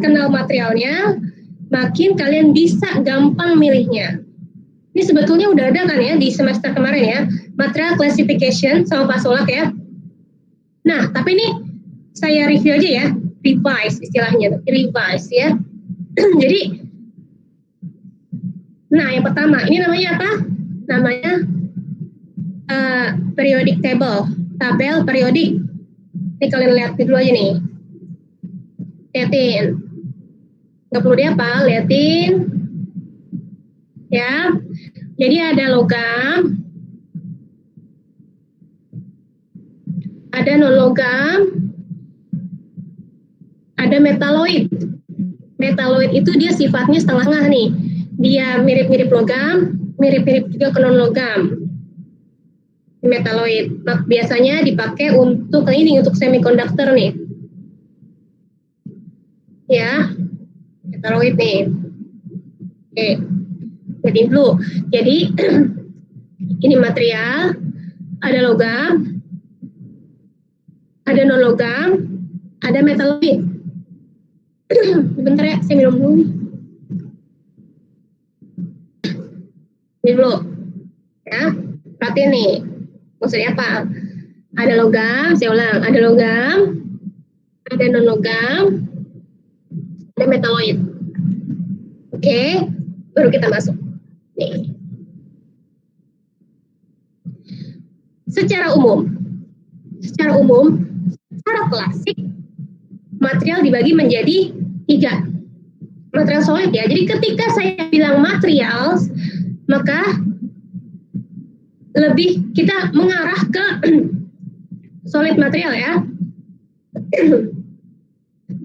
kenal materialnya, makin kalian bisa gampang milihnya. Ini sebetulnya udah ada kan ya di semester kemarin ya, material classification sama Pak Solak ya. Nah, tapi ini saya review aja ya, revise istilahnya, revise ya. Jadi, nah yang pertama, ini namanya apa? Namanya periodic table, tabel periodik. Ini kalian lihat dulu aja nih. Lihatin. Nggak perlu dihafal, lihatin. Ya. Jadi ada logam, ada non-logam, ada metaloid. Metaloid itu dia sifatnya setengah-setengah nih. Dia mirip-mirip logam, mirip-mirip juga ke non-logam. Metaloid biasanya dipakai untuk ini, untuk semikonduktor nih. Ya, metaloid nih. Oke, jadi dulu. Jadi ini material, ada logam, ada non-logam, ada metaloid. Bentar ya, saya minum dulu nih. Minum dulu. Ya, perhatiin nih. Maksudnya apa? Ada logam, saya ulang. Ada logam, ada non-logam, ada metaloid. Oke, baru kita masuk. Nih. Secara umum, secara klasik, material dibagi menjadi 3. Material solid ya. Jadi ketika saya bilang material, maka lebih kita mengarah ke solid material ya.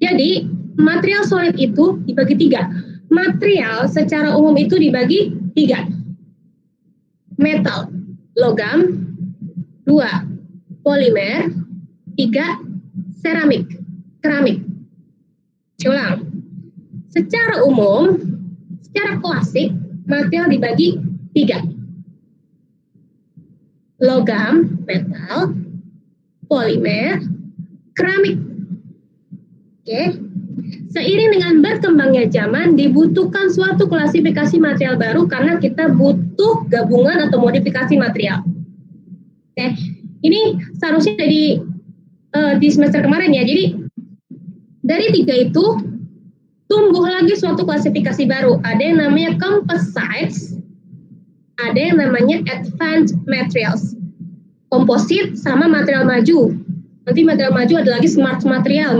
Jadi material solid itu dibagi 3. Material secara umum itu dibagi 3. Metal, logam, 2 polimer, 3 keramik. Saya ulang. Secara umum, secara klasik, material dibagi 3. Logam, metal, polimer, keramik. Oke. Seiring dengan berkembangnya zaman, dibutuhkan suatu klasifikasi material baru karena kita butuh gabungan atau modifikasi material. Oke. Ini seharusnya di semester kemarin ya. Jadi dari 3 itu tumbuh lagi suatu klasifikasi baru. Ada yang namanya composites, ada yang namanya advanced materials. Komposit sama material maju. Nanti material maju ada lagi smart material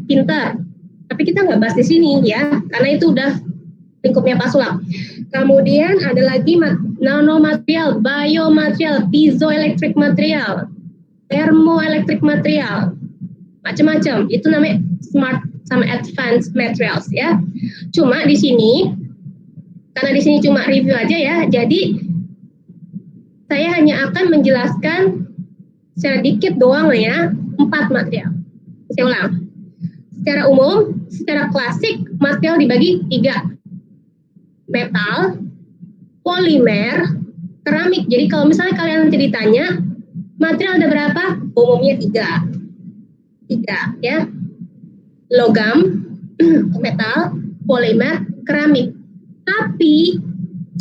pintar. Tapi kita nggak bahas di sini ya, karena itu udah lingkupnya Pak Sulap. Kemudian ada lagi nanomaterial, biomaterial, piezoelectric material, thermoelectric material, macam-macam. Itu namanya smart sama advanced materials ya. Cuma di sini, karena di sini cuma review aja ya, jadi saya hanya akan menjelaskan sedikit doang ya, 4 material. Saya ulang. Secara umum, secara klasik, material dibagi 3. Metal, polimer, keramik. Jadi kalau misalnya kalian nanti ditanya, material ada berapa? Umumnya 3 ya. Logam, metal, polimer, keramik. Tapi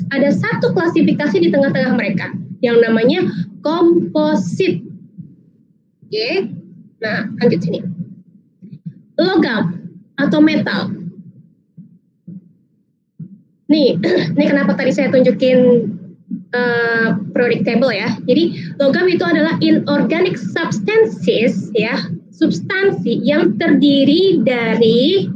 ada satu klasifikasi di tengah-tengah mereka yang namanya komposit. Oke. Nah, lanjut sini. Logam atau metal. Nih kenapa tadi saya tunjukin periodic table ya. Jadi logam itu adalah inorganic substances ya, substansi yang terdiri dari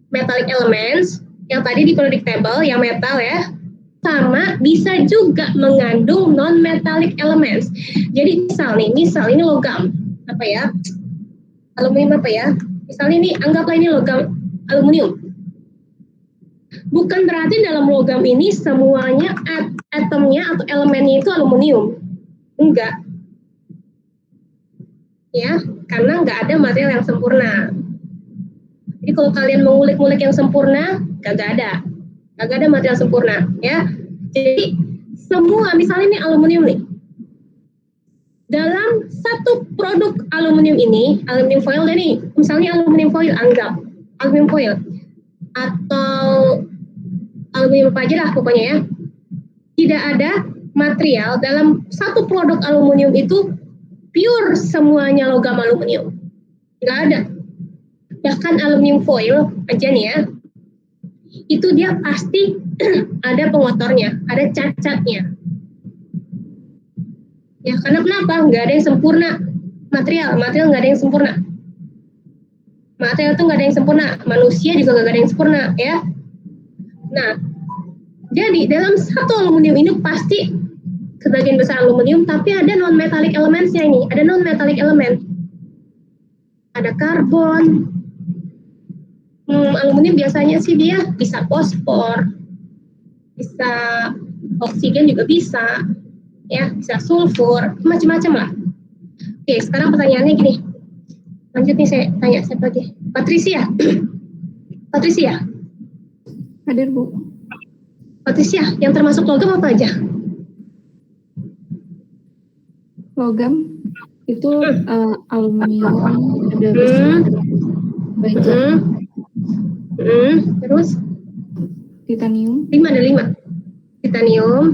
metallic elements yang tadi di periodic table yang metal ya, sama bisa juga mengandung non-metallic elements. Jadi misal ini logam apa ya, aluminium apa ya, misalnya ini anggaplah ini logam aluminium. Bukan berarti dalam logam ini semuanya atomnya atau elemennya itu aluminium, enggak ya, karena nggak ada material yang sempurna. Jadi kalau kalian mengulik-ngulik yang sempurna, kagak ada material sempurna ya. Jadi semua, misalnya ini aluminium nih, dalam satu produk aluminium ini, aluminium foil nih, misalnya aluminium foil, anggap aluminium foil atau aluminium apa aja lah pokoknya ya. Tidak ada material dalam satu produk aluminium itu pure semuanya logam aluminium. Nggak ada. Bahkan aluminium foil aja nih ya, itu dia pasti ada pengotornya, ada cacatnya. Ya karena kenapa? Nggak ada yang sempurna. Material nggak ada yang sempurna. Material itu nggak ada yang sempurna. Manusia juga nggak ada yang sempurna ya. Nah, jadi dalam satu aluminium ini pasti sebagian besar aluminium, tapi ada non-metallic elementsnya ini. Ada non-metallic element. Ada karbon. Aluminium biasanya sih dia bisa fosfor, bisa oksigen juga bisa, ya bisa sulfur, macam-macam lah. Oke, sekarang pertanyaannya gini. Lanjut nih saya tanya siapa lagi? Patricia. Patricia. Hadir, Bu. Patricia, yang termasuk logam apa aja? Logam itu aluminium, ada besi, baja, terus titanium. 5 ada 5. Titanium,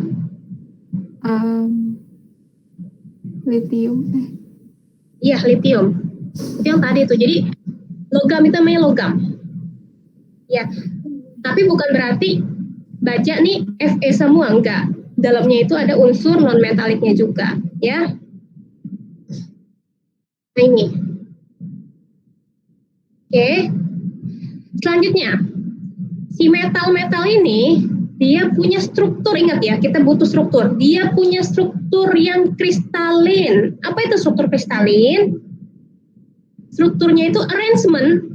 lithium. Iya, lithium. Itu yang tadi itu. Jadi logam itu namanya logam. Ya. Tapi bukan berarti baja nih Fe semua, enggak. Dalamnya itu ada unsur non metaliknya juga, ya. Nah ini. Oke. Selanjutnya, si metal-metal ini dia punya struktur, ingat ya, kita butuh struktur. Dia punya struktur yang kristalin. Apa itu struktur kristalin? Strukturnya itu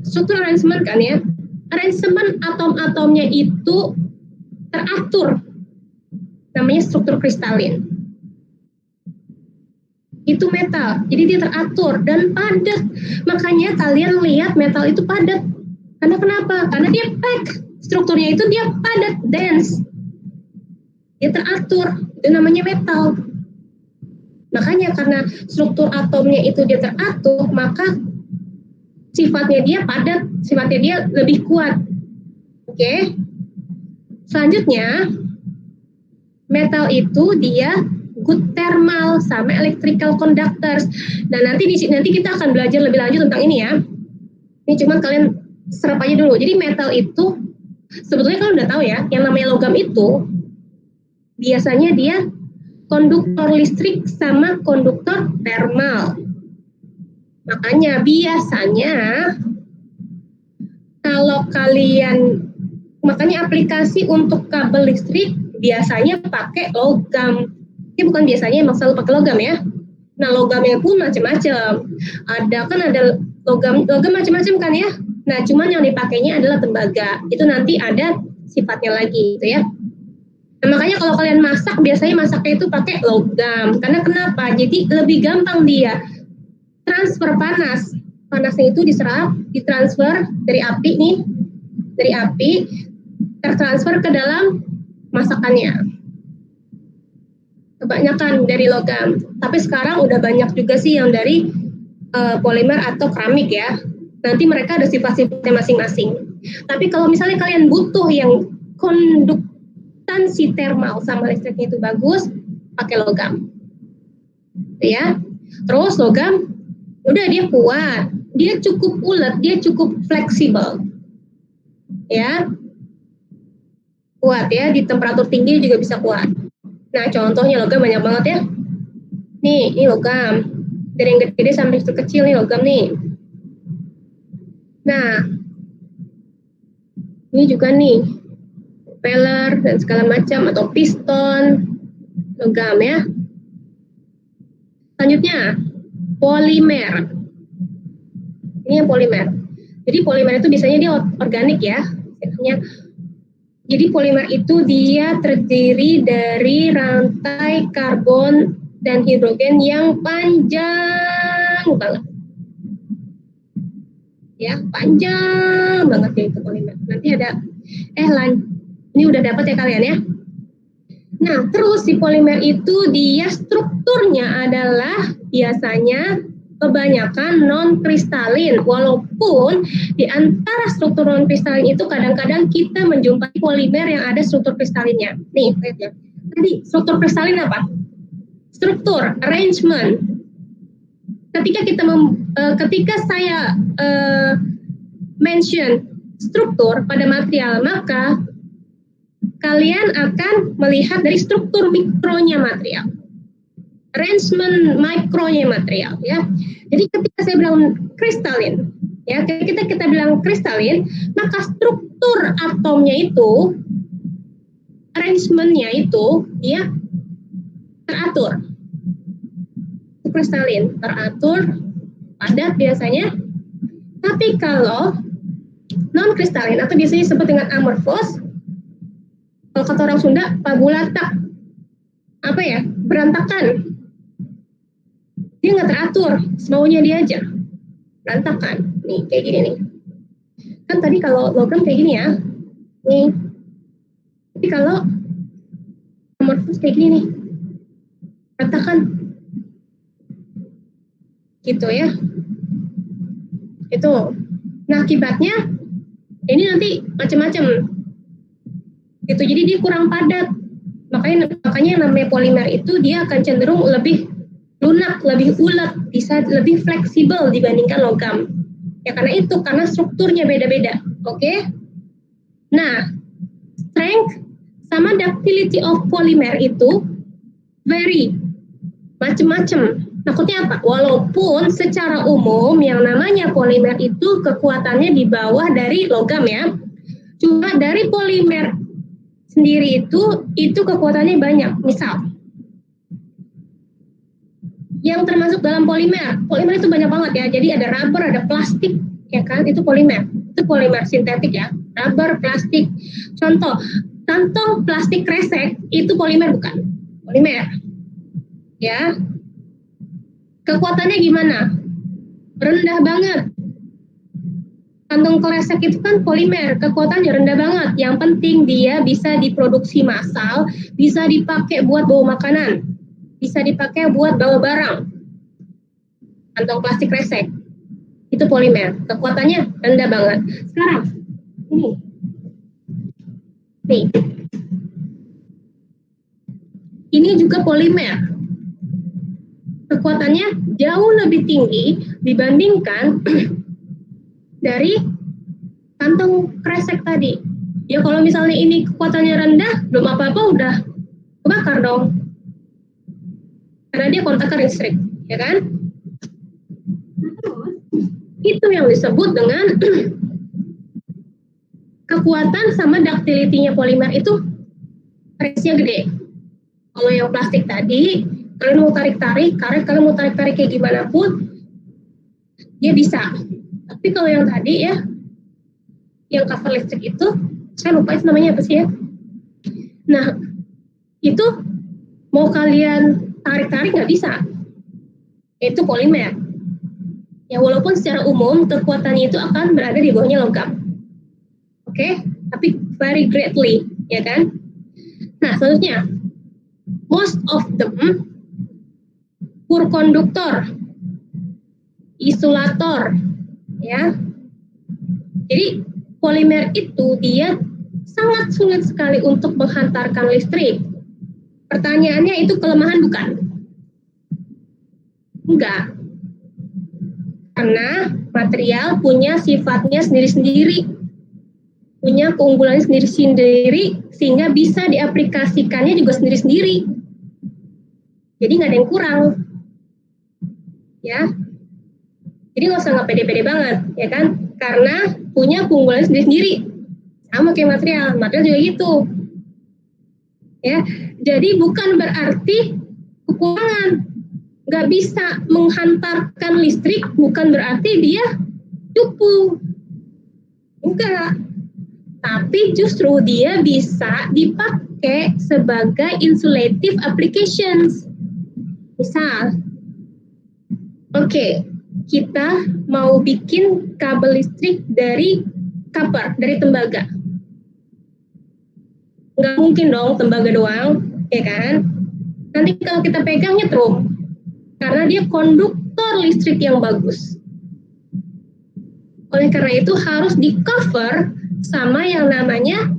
struktur arrangement kan ya. Arrangement atom-atomnya itu teratur. Namanya struktur kristalin. Itu metal, jadi dia teratur dan padat. Makanya kalian lihat metal itu padat. Karena kenapa? Karena dia pack. Strukturnya itu dia padat, dense. Dia teratur, itu namanya metal. Makanya karena struktur atomnya itu dia teratur, maka sifatnya dia padat, sifatnya dia lebih kuat. Oke. Selanjutnya, metal itu dia good thermal sama electrical conductors. Nah, nanti kita akan belajar lebih lanjut tentang ini ya. Ini cuma kalian serap aja dulu. Jadi metal itu sebetulnya kalian udah tahu ya, yang namanya logam itu biasanya dia konduktor listrik sama konduktor thermal. Makanya biasanya kalau makanya aplikasi untuk kabel listrik biasanya pakai logam. Ini bukan biasanya, emang selalu pakai logam ya. Nah, logamnya pun macam-macam. Ada logam macam-macam kan ya. Nah, cuman yang dipakainya adalah tembaga. Itu nanti ada sifatnya lagi gitu ya. Nah, makanya kalau kalian masak, biasanya masaknya itu pakai logam. Karena kenapa? Jadi lebih gampang dia transfer panas. Panasnya itu diserap, ditransfer dari api nih. Dari api, tertransfer ke dalam masakannya. Kebanyakan dari logam. Tapi sekarang udah banyak juga sih yang dari polimer atau keramik ya. Nanti mereka ada sifat-sifatnya masing-masing. Tapi kalau misalnya kalian butuh yang konduktansi thermal sama listriknya itu bagus, pakai logam. Ya. Terus logam, udah dia kuat, dia cukup ulet, dia cukup fleksibel. Ya. Kuat ya, di temperatur tinggi juga bisa kuat. Nah, contohnya logam banyak banget ya. Nih, ini logam. Dari yang gede-gede sampai yang kecil nih logam nih. Nah, ini juga nih, propeller dan segala macam atau piston, logam ya. Selanjutnya, polimer. Ini yang polimer. Jadi polimer itu biasanya dia organik ya. Jadi polimer itu dia terdiri dari rantai karbon dan hidrogen yang panjang banget. Ya, panjang banget ya itu polimer. Nanti ada ini udah dapat ya kalian ya. Nah, terus si polimer itu dia strukturnya adalah biasanya kebanyakan non-kristalin, walaupun di antara struktur non-kristalin itu kadang-kadang kita menjumpai polimer yang ada struktur kristalinnya. Nih, lihat ya. Tadi struktur kristalin apa? Struktur, arrangement. Ketika saya mention struktur pada material, maka kalian akan melihat dari struktur mikronya material, arrangement mikronya material, ya. Jadi ketika saya bilang kristalin, ya, ketika kita bilang kristalin, maka struktur atomnya itu, arrangementnya itu, ya, teratur. Kristalin teratur, padat biasanya. Tapi kalau non kristalin atau biasanya disebut dengan amorphous, kalau kata orang Sunda, pabulatak, apa ya, berantakan. Dia nggak teratur, semaunya dia aja, berantakan. Nih, kayak gini nih. Kan tadi kalau logam kayak gini ya, nih. Tapi kalau amorphous kayak gini nih, berantakan. Gitu ya. Itu. Nah, akibatnya ini nanti macam-macam. Gitu. Jadi dia kurang padat. Makanya namanya polimer itu dia akan cenderung lebih lunak, lebih ulet, bisa lebih fleksibel dibandingkan logam. Ya karena strukturnya beda-beda. Oke? Nah, strength sama ductility of polymer itu vary, macam-macam. Maksudnya apa? Walaupun secara umum yang namanya polimer itu kekuatannya di bawah dari logam ya. Cuma dari polimer sendiri itu kekuatannya banyak. Misal, yang termasuk dalam polimer itu banyak banget ya. Jadi ada rubber, ada plastik, ya kan? Itu polimer sintetik ya. Rubber, plastik. Contoh, kantong plastik kresek itu polimer bukan? Polimer. Ya. Kekuatannya gimana? Rendah banget. Kantong kresek itu kan polimer, kekuatannya rendah banget. Yang penting dia bisa diproduksi massal, bisa dipakai buat bawa makanan, bisa dipakai buat bawa barang. Kantong plastik kresek itu polimer, kekuatannya rendah banget. Sekarang ini, nih, ini juga polimer. Kekuatannya jauh lebih tinggi dibandingkan dari kantong kresek tadi. Ya kalau misalnya ini kekuatannya rendah, belum apa-apa udah kebakar dong. Karena dia kontaknya listrik, ya kan? Itu yang disebut dengan kekuatan sama ductility-nya polimer itu range-nya gede. Kalau yang plastik tadi, kalian mau tarik-tarik, kalian mau tarik-tarik kayak gimana pun, dia bisa. Tapi kalau yang tadi ya, yang cover listrik itu, saya lupa itu namanya apa sih ya. Nah, itu mau kalian tarik-tarik nggak bisa. Itu polimer. Ya walaupun secara umum kekuatannya itu akan berada di bawahnya logam. Oke? Tapi very greatly, ya kan? Nah, selanjutnya, most of them poor conductor, isolator, ya. Jadi polimer itu dia sangat sulit sekali untuk menghantarkan listrik. Pertanyaannya itu kelemahan bukan? Enggak. Karena material punya sifatnya sendiri-sendiri, punya keunggulannya sendiri-sendiri, sehingga bisa diaplikasikannya juga sendiri-sendiri. Jadi nggak ada yang kurang. Ya. Jadi nggak usah pede-pede banget, ya kan? Karena punya keunggulan sendiri-sendiri. Sama kayak material juga gitu. Ya, jadi bukan berarti kekurangan. Nggak bisa menghantarkan listrik, bukan berarti dia cupu. Enggak. Tapi justru dia bisa dipakai sebagai insulative applications. Misal, oke, kita mau bikin kabel listrik dari copper, dari tembaga. Nggak mungkin dong tembaga doang, ya kan? Nanti kalau kita pegang nyetrum, karena dia konduktor konduktor listrik yang bagus. Oleh karena itu harus di cover sama yang namanya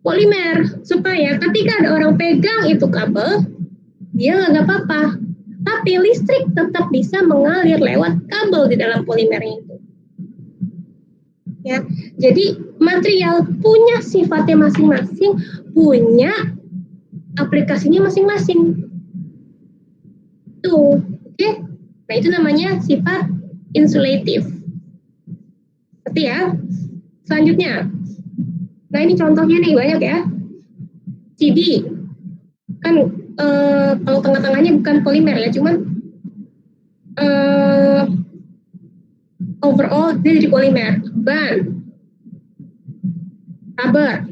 polimer, supaya ketika ada orang pegang itu kabel, dia nggak apa-apa. Tapi listrik tetap bisa mengalir lewat kabel di dalam polimernya itu. Ya, jadi material punya sifatnya masing-masing, punya aplikasinya masing-masing. Tuh, oke? Nah itu namanya sifat insulatif. Seperti ya. Selanjutnya, nah ini contohnya nih banyak ya. CD kan kalau tengah-tengahnya bukan polimer ya, cuman overall dia jadi polimer. Ban, rubber.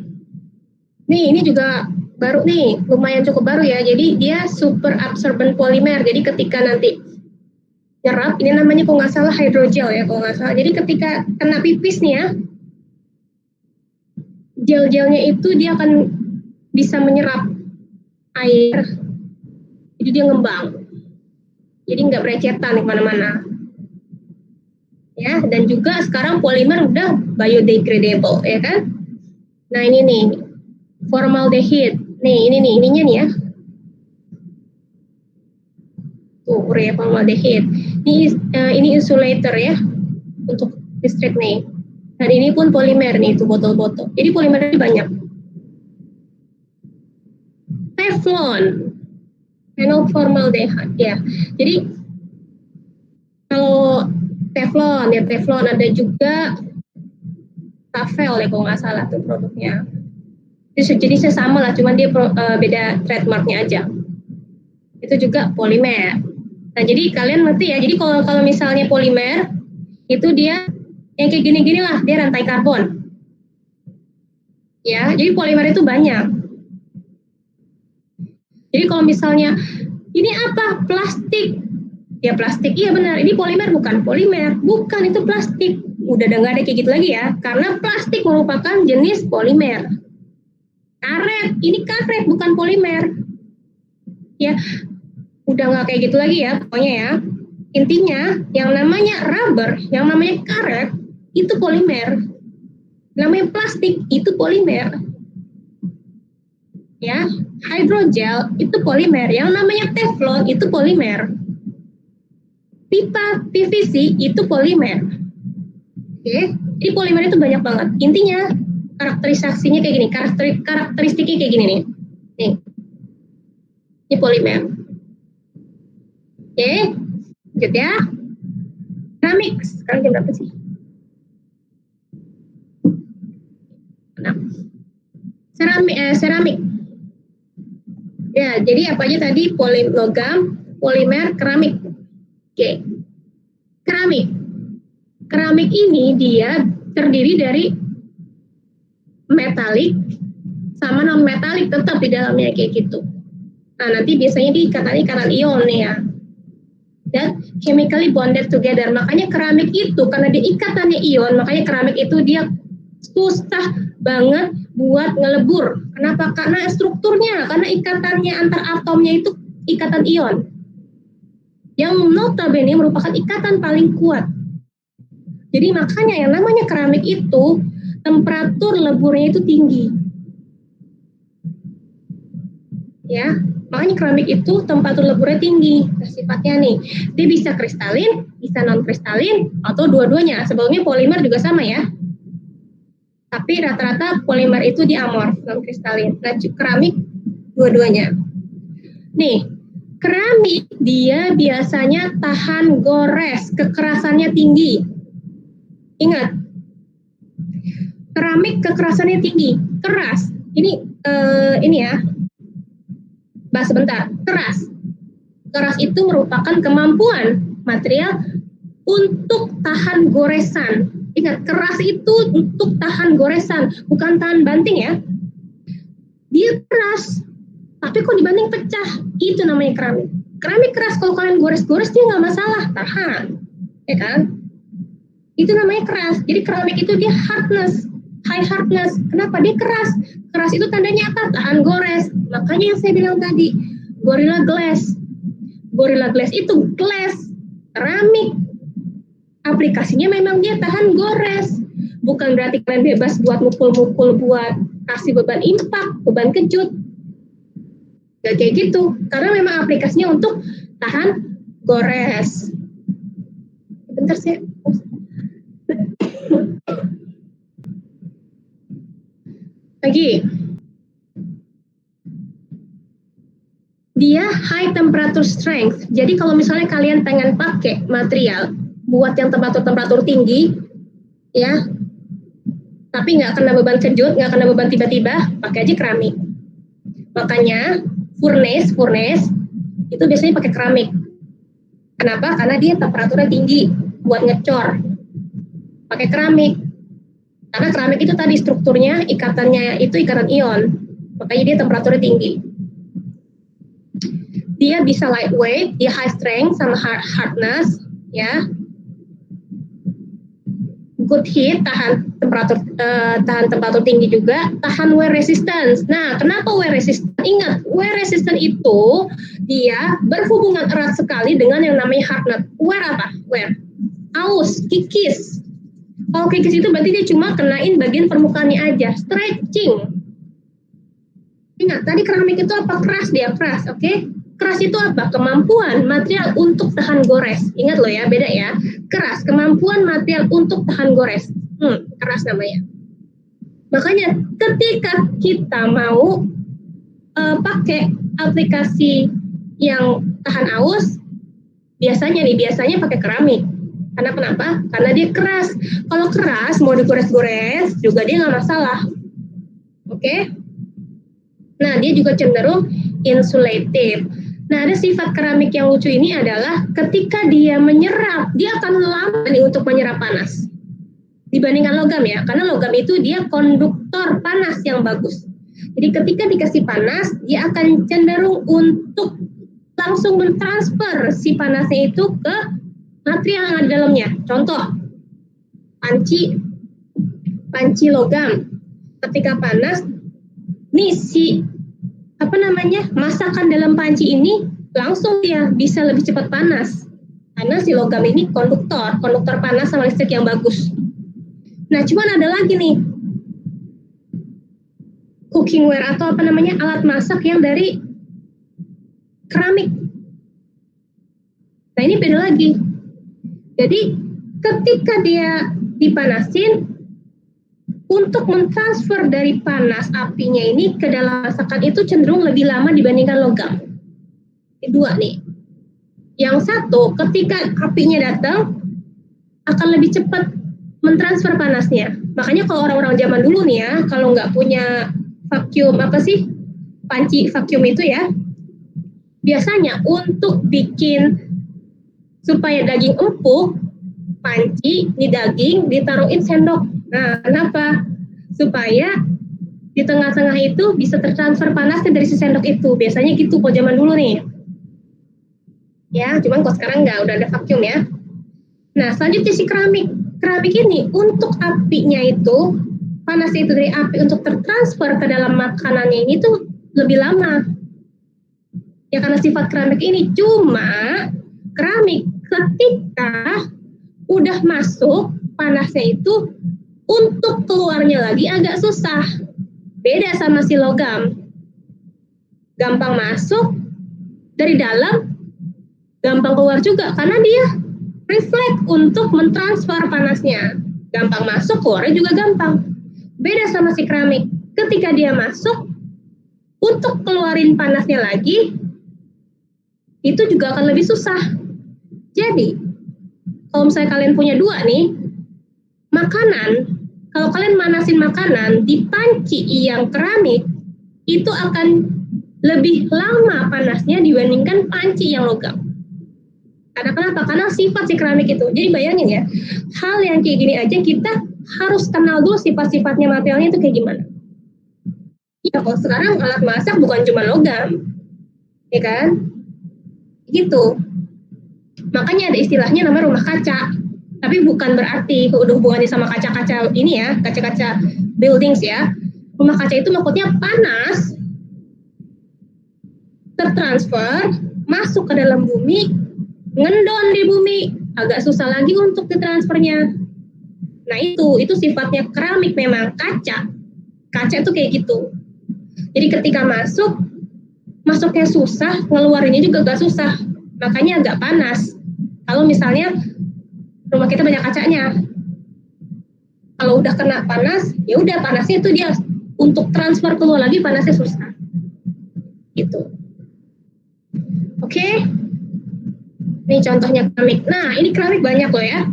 Nih ini juga baru nih, lumayan cukup baru ya. Jadi dia super absorbent polymer. Jadi ketika nanti nyerap, ini namanya kalau nggak salah hydrogel ya, kalau nggak salah. Jadi ketika kena pipis nih ya, gel-gelnya itu dia akan bisa menyerap air, jadi dia ngembang. Jadi nggak berecetan kemana-mana. Ya, dan juga sekarang polimer udah biodegradable, ya kan? Nah ini nih, formaldehyde. Nih, ininya nih ya. Tuh, urea formaldehyde. Ini insulator ya, untuk listrik nih. Dan ini pun polimer nih, itu botol-botol. Jadi polimernya banyak. Teflon, phenolformaldehyde ya. Jadi kalau Teflon ada juga Tafel ya kalau nggak salah tuh produknya. Jadi sama lah, cuman dia beda trademarknya aja. Itu juga polimer. Nah jadi kalian ngerti ya. Jadi kalau misalnya polimer itu dia yang kayak gini-gini lah, dia rantai karbon. Ya, jadi polimer itu banyak. Jadi kalau misalnya ini apa? Plastik. Ya plastik, iya benar. Ini polimer bukan polimer. Bukan, itu plastik. Udah nggak ada kayak gitu lagi ya. Karena plastik merupakan jenis polimer. Karet, ini karet bukan polimer. Ya, udah nggak kayak gitu lagi ya pokoknya ya. Intinya yang namanya rubber, yang namanya karet itu polimer. Namanya plastik itu polimer. Ya, hydrogel itu polimer, yang namanya teflon itu polimer. Pipa PVC itu polimer. Oke, jadi polimer itu banyak banget. Intinya karakterisasinya kayak gini, karakteristiknya kayak gini nih. Nih. Ini polimer. Oke, lanjut ya. Keramik, sekarang jam berapa sih? Nah. Seramik. Ya, jadi apa aja tadi? Logam, polimer, keramik. Oke. Keramik ini dia terdiri dari metalik sama non metalik, tetap di dalamnya kayak gitu. Nah, nanti biasanya ikatan ion nih ya. Dan chemically bonded together. Makanya keramik itu karena dia ikatannya ion, makanya keramik itu dia susah banget buat ngelebur. Kenapa? Karena strukturnya, karena ikatannya antar atomnya itu ikatan ion. Yang notabene merupakan ikatan paling kuat. Jadi makanya yang namanya keramik itu temperatur leburnya itu tinggi. Ya, makanya keramik itu temperatur leburnya tinggi. Nah, sifatnya nih, dia bisa kristalin, bisa non kristalin, atau dua-duanya. Sebelumnya polimer juga sama ya. Tapi rata-rata polimer itu di amorf, non kristalin. Nah, keramik dua-duanya. Nih, keramik dia biasanya tahan gores, kekerasannya tinggi. Ingat, keramik kekerasannya tinggi, keras. Ini ya. Bahas sebentar. Keras. Keras itu merupakan kemampuan material untuk tahan goresan. Ingat, keras itu untuk tahan goresan, bukan tahan banting ya. Dia keras, tapi kok dibanting pecah. Itu namanya keramik. Keramik keras, kalau kalian gores-gores dia nggak masalah, tahan. Ya kan? Itu namanya keras. Jadi keramik itu dia hardness, high hardness. Kenapa? Dia keras. Keras itu tandanya apa? Tahan gores. Makanya yang saya bilang tadi, Gorilla Glass. Gorilla Glass itu glass, keramik. Aplikasinya memang dia tahan gores. Bukan berarti kalian bebas buat mukul-mukul, buat kasih beban impak, beban kejut. Gak kayak gitu. Karena memang aplikasinya untuk tahan gores. Bentar sih. Lagi. Dia high temperature strength. Jadi kalau misalnya kalian pengen pakai material buat yang temperatur tinggi, ya, tapi nggak kena beban kejut, nggak kena beban tiba-tiba, pakai aja keramik. Makanya furnace itu biasanya pakai keramik. Kenapa? Karena dia temperaturnya tinggi buat ngecor. Pakai keramik. Karena keramik itu tadi strukturnya, ikatannya itu ikatan ion. Makanya dia temperaturnya tinggi. Dia bisa lightweight, dia high strength sama hardness, ya. Good heat, tahan temperatur tinggi juga, tahan wear resistance. Nah, kenapa wear resistant? Ingat, wear resistant itu dia berhubungan erat sekali dengan yang namanya hardness. Wear apa? Wear. Aus, kikis. Kalau kikis itu berarti dia cuma kenain bagian permukaannya aja, stretching. Ingat, tadi keramik itu apa? Keras dia, keras, oke? Keras itu apa? Kemampuan material untuk tahan gores. Ingat loh ya, beda ya. Keras, kemampuan material untuk tahan gores. Keras namanya. Makanya ketika kita mau pakai aplikasi yang tahan aus, biasanya pakai keramik. Karena kenapa? Karena dia keras. Kalau keras, mau digores-gores juga dia nggak masalah. Oke? Nah, dia juga cenderung insulative. Nah, ada sifat keramik yang lucu ini adalah ketika dia menyerap, dia akan lama nih untuk menyerap panas. Dibandingkan logam ya, karena logam itu dia konduktor panas yang bagus. Jadi ketika dikasih panas, dia akan cenderung untuk langsung mentransfer si panasnya itu ke material yang ada di dalamnya. Contoh, panci logam. Ketika panas, nih masakan dalam panci ini langsung dia bisa lebih cepat panas. Karena si logam ini konduktor panas sama listrik yang bagus. Nah, cuman ada lagi nih, cookingware atau alat masak yang dari keramik. Nah, ini beda lagi. Jadi, ketika dia dipanasin, untuk mentransfer dari panas apinya ini ke dalam masakan itu cenderung lebih lama dibandingkan logam. Kedua nih. Yang satu, ketika apinya datang, akan lebih cepat mentransfer panasnya. Makanya kalau orang-orang zaman dulu nih ya, kalau nggak punya vacuum, panci vacuum itu ya, biasanya untuk bikin supaya daging empuk, panci di daging ditaruhin sendok. Nah, kenapa? Supaya di tengah-tengah itu bisa tertransfer panasnya dari si sendok itu. Biasanya gitu kalau zaman dulu nih. Ya, cuman kalau sekarang nggak, udah ada vacuum ya. Nah, selanjutnya si keramik. Keramik ini untuk apinya itu, panasnya itu dari api untuk tertransfer ke dalam makanannya ini tuh lebih lama. Ya karena sifat keramik ini. Cuma keramik ketika udah masuk, panasnya itu untuk keluarnya lagi agak susah. Beda sama si logam. Gampang masuk dari dalam, gampang keluar juga karena dia refleks untuk mentransfer panasnya. Gampang masuk, keluarnya juga gampang. Beda sama si keramik. Ketika dia masuk, untuk keluarin panasnya lagi, itu juga akan lebih susah. Jadi, kalau misalnya kalian punya dua nih, makanan, kalau kalian manasin makanan di panci yang keramik, itu akan lebih lama panasnya dibandingkan panci yang logam. Karena kenapa? Karena sifat si keramik itu. Jadi bayangin ya, hal yang kayak gini aja kita harus kenal dulu sifat-sifatnya materialnya itu kayak gimana. Ya kalau sekarang alat masak bukan cuma logam, ya kan? Gitu. Makanya ada istilahnya namanya rumah kaca. Tapi bukan berarti udah hubungannya sama kaca-kaca ini ya, kaca-kaca buildings ya. Rumah kaca itu maksudnya panas tertransfer masuk ke dalam bumi, ngendon di bumi, agak susah lagi untuk ditransfernya. Nah itu sifatnya keramik memang, kaca. Kaca itu kayak gitu. Jadi ketika masuknya susah, ngeluarinnya juga agak susah. Makanya agak panas. Kalau misalnya rumah kita banyak kacanya, kalau udah kena panas, ya udah panasnya itu dia untuk transfer keluar lagi panasnya susah. Gitu. Oke. Ini contohnya keramik. Nah, ini keramik banyak loh ya.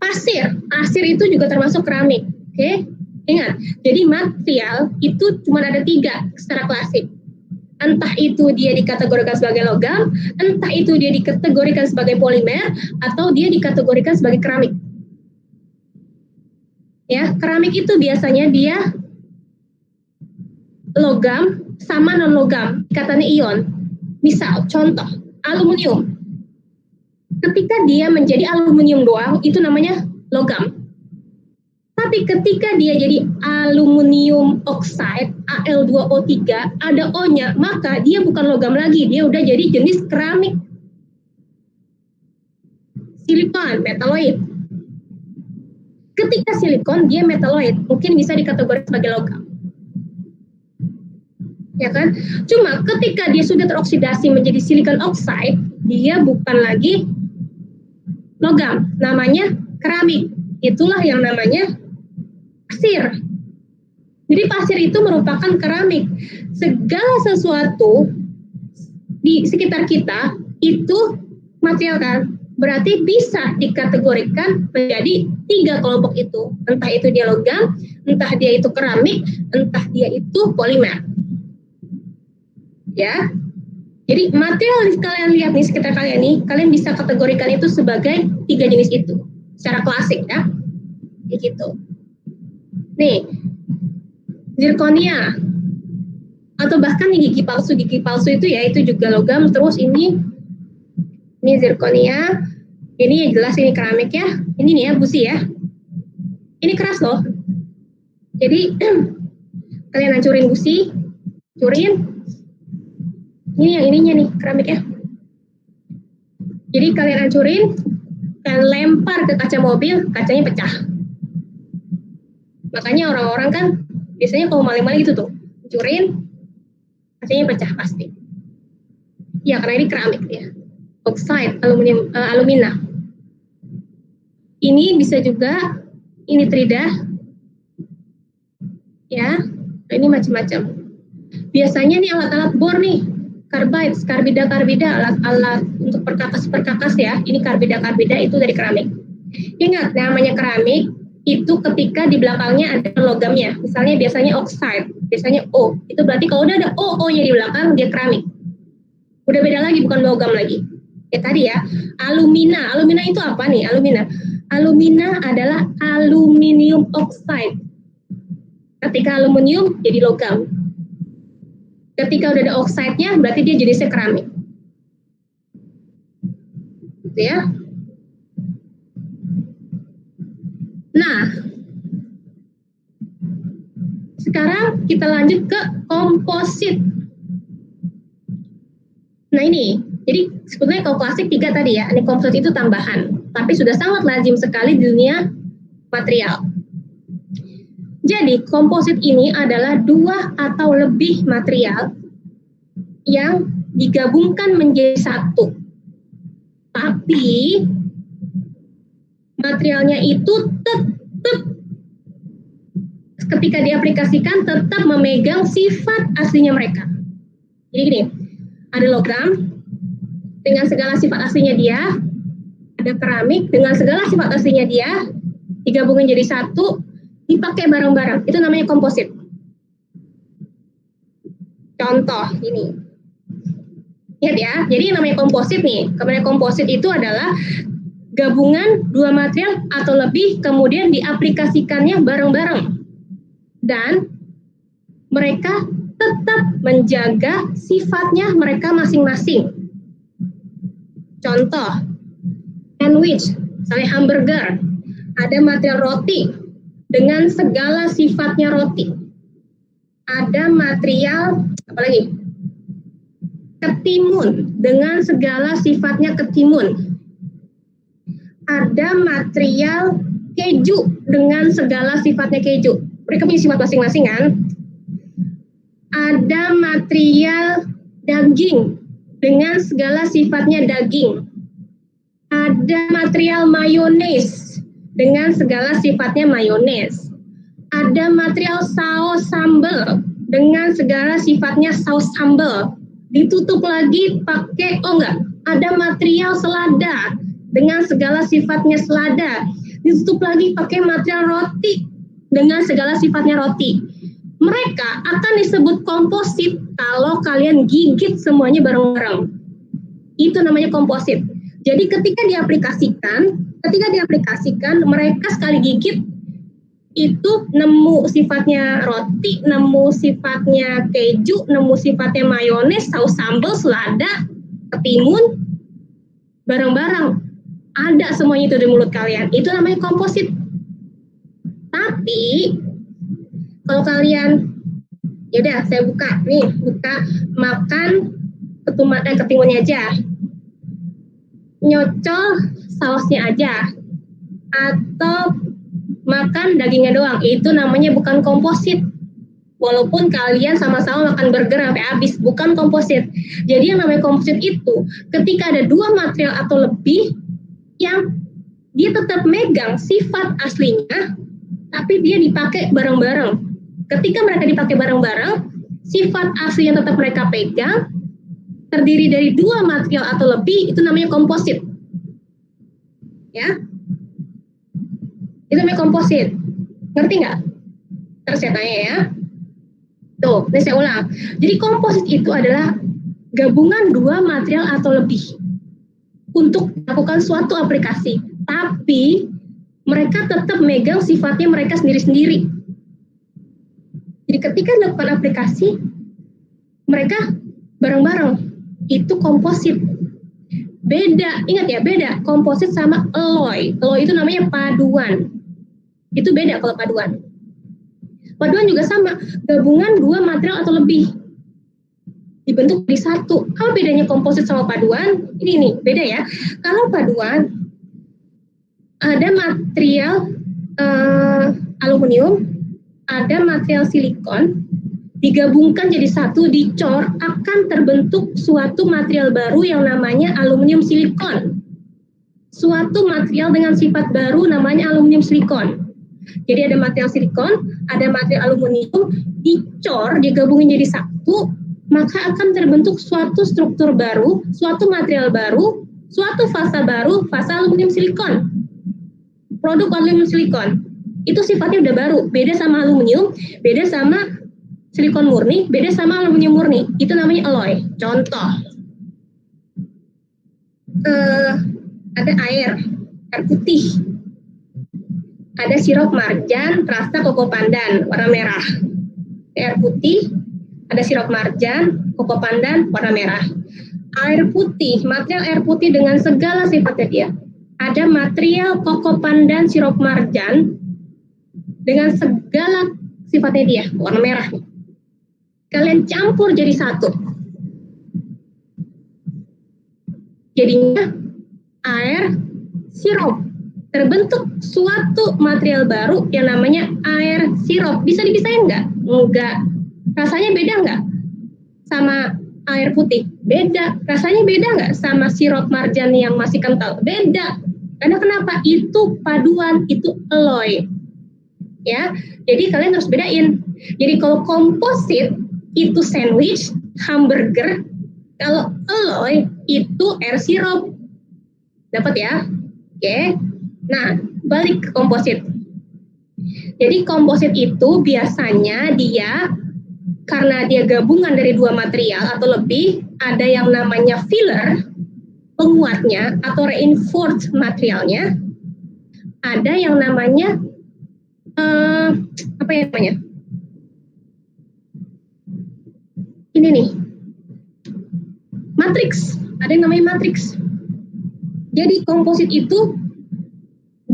Pasir itu juga termasuk keramik. Oke. Ingat, jadi material itu cuma ada 3 secara klasik. Entah itu dia dikategorikan sebagai logam, entah itu dia dikategorikan sebagai polimer, atau dia dikategorikan sebagai keramik. Ya, keramik itu biasanya dia logam sama non logam, ikatannya ion. Misal, contoh, aluminium. Ketika dia menjadi aluminium doang, itu namanya logam. Tapi ketika dia jadi aluminium oxide, Al2O3, ada O-nya, maka dia bukan logam lagi, dia udah jadi jenis keramik. Silikon, metaloid. Ketika silikon, dia metaloid, mungkin bisa dikategorikan sebagai logam. Ya kan? Cuma ketika dia sudah teroksidasi menjadi silikon oxide, dia bukan lagi logam, namanya keramik. Itulah yang namanya pasir. Jadi pasir itu merupakan keramik. Segala sesuatu di sekitar kita itu material kan, berarti bisa dikategorikan menjadi 3 kelompok itu. Entah itu dia logam, entah dia itu keramik, entah dia itu polimer. Ya. Jadi material yang kalian lihat nih sekitar kalian nih, kalian bisa kategorikan itu sebagai 3 jenis itu. Secara klasik ya. Kayak gitu. Nih, zirkonia atau bahkan gigi palsu itu ya itu juga logam. Terus ini zirkonia, ini jelas ini keramik ya. Ini nih ya busi ya. Ini keras loh. Jadi kalian hancurin busi, hancurin. Ini yang ininya nih keramik ya. Jadi kalian hancurin, kalian lempar ke kaca mobil, kacanya pecah. Makanya orang-orang kan biasanya kalau maling-maling gitu tuh, hancurin, kacanya pecah pasti. Ya karena ini keramik ya, oxide, alumina. Ini bisa juga, ini trida, ya, ini macam-macam. Biasanya nih alat-alat bor nih, karbida, alat-alat untuk perkakas ya, ini karbida itu dari keramik. Ingat, namanya keramik, itu ketika di belakangnya ada logamnya, misalnya biasanya oxide, biasanya O, itu berarti kalau udah ada O-nya di belakang, dia keramik. Udah beda lagi, bukan logam lagi. Ya tadi ya, alumina itu apa nih, alumina adalah aluminium oxide. Ketika aluminium, jadi logam. Ketika udah ada oxide-nya, berarti dia jenisnya keramik. Gitu ya. Nah, sekarang kita lanjut ke komposit. Nah ini, jadi sebetulnya kalau klasik 3 tadi ya, ini komposit itu tambahan, tapi sudah sangat lazim sekali di dunia material. Jadi komposit ini adalah 2 atau lebih material yang digabungkan menjadi satu. Tapi materialnya itu tetap ketika diaplikasikan tetap memegang sifat aslinya mereka. Jadi gini, ada logam dengan segala sifat aslinya dia, ada keramik dengan segala sifat aslinya dia, digabungin jadi satu, dipakai bareng-bareng. Itu namanya komposit. Contoh ini. Lihat ya, jadi yang namanya komposit nih. Kemudian komposit itu adalah gabungan 2 material atau lebih kemudian diaplikasikannya bareng-bareng. Dan mereka tetap menjaga sifatnya mereka masing-masing. Contoh, sandwich, misalnya hamburger, ada material roti dengan segala sifatnya roti. Ada material, apa lagi? ketimun dengan segala sifatnya ketimun. Ada material keju dengan segala sifatnya keju. Mereka punya sifat masing-masing kan? Ada material daging dengan segala sifatnya daging. Ada material mayones dengan segala sifatnya mayones. Ada material saus sambal dengan segala sifatnya saus sambal. Ditutup lagi pakai, ada material selada dengan segala sifatnya selada. Ditutup lagi pakai material roti dengan segala sifatnya roti. Mereka akan disebut komposit kalau kalian gigit semuanya bareng-bareng. Itu namanya komposit. Jadi ketika diaplikasikan, mereka sekali gigit itu nemu sifatnya roti, nemu sifatnya keju, nemu sifatnya mayones, saus sambal, selada, ketimun, bareng-bareng. Ada semuanya itu di mulut kalian. Itu namanya komposit. Tapi kalau kalian, yaudah saya buka makan ketimunnya aja, nyocol sausnya aja, atau makan dagingnya doang, itu namanya bukan komposit. Walaupun kalian sama-sama makan burger sampai habis, bukan komposit. Jadi yang namanya komposit itu ketika ada dua material atau lebih yang dia tetap megang sifat aslinya, tapi dia dipakai bareng-bareng. Ketika mereka dipakai bareng-bareng, sifat asli yang tetap mereka pegang, terdiri dari dua material atau lebih, itu namanya komposit. Ya, itu namanya komposit. Ngerti nggak? Terus saya tanya ya. Tuh, ini saya ulang. Jadi komposit itu adalah gabungan dua material atau lebih untuk melakukan suatu aplikasi. Tapi mereka tetap megang sifatnya mereka sendiri-sendiri. Jadi ketika dilakukan aplikasi, mereka bareng-bareng. Itu komposit. Beda, ingat ya, beda komposit sama alloy. Alloy itu namanya paduan. Itu beda kalau paduan. Paduan juga sama, gabungan dua material atau lebih dibentuk di satu. Apa bedanya komposit sama paduan? Ini nih, beda ya. Kalau paduan ada material aluminium, ada material silikon, digabungkan jadi satu, dicor, akan terbentuk suatu material baru yang namanya aluminium silikon. Suatu material dengan sifat baru namanya aluminium silikon. Jadi ada material silikon, ada material aluminium, dicor, digabungin jadi satu, maka akan terbentuk suatu struktur baru, suatu material baru, suatu fasa baru, fasa aluminium silikon. Produk aluminium silikon. Itu sifatnya udah baru, beda sama aluminium, beda sama silikon murni, beda sama aluminium murni. Itu namanya alloy. Contoh, ada air putih, ada sirup marjan, rasa koko pandan, warna merah. Air putih, ada sirup marjan, koko pandan, warna merah. Air putih, material air putih dengan segala sifatnya dia. Ada material koko pandan, sirup marjan dengan segala sifatnya dia, warna merah. Kalian campur jadi satu. Jadinya air sirup. Terbentuk suatu material baru yang namanya air sirup. Bisa dipisahin nggak? Enggak. Rasanya beda nggak sama air putih? Beda. Rasanya beda nggak sama sirup marjan yang masih kental? Beda. Karena kenapa? Itu paduan, itu alloy. Ya, jadi kalian harus bedain. Jadi kalau komposit itu sandwich, hamburger. Kalau alloy itu air sirup. Dapat ya? Oke. Nah, balik ke komposit. Jadi komposit itu biasanya dia, karena dia gabungan dari dua material atau lebih, ada yang namanya filler, penguatnya, atau reinforced materialnya. Ada yang namanya, apa ya namanya? Ini nih, matriks. Ada yang namanya matriks. Jadi komposit itu,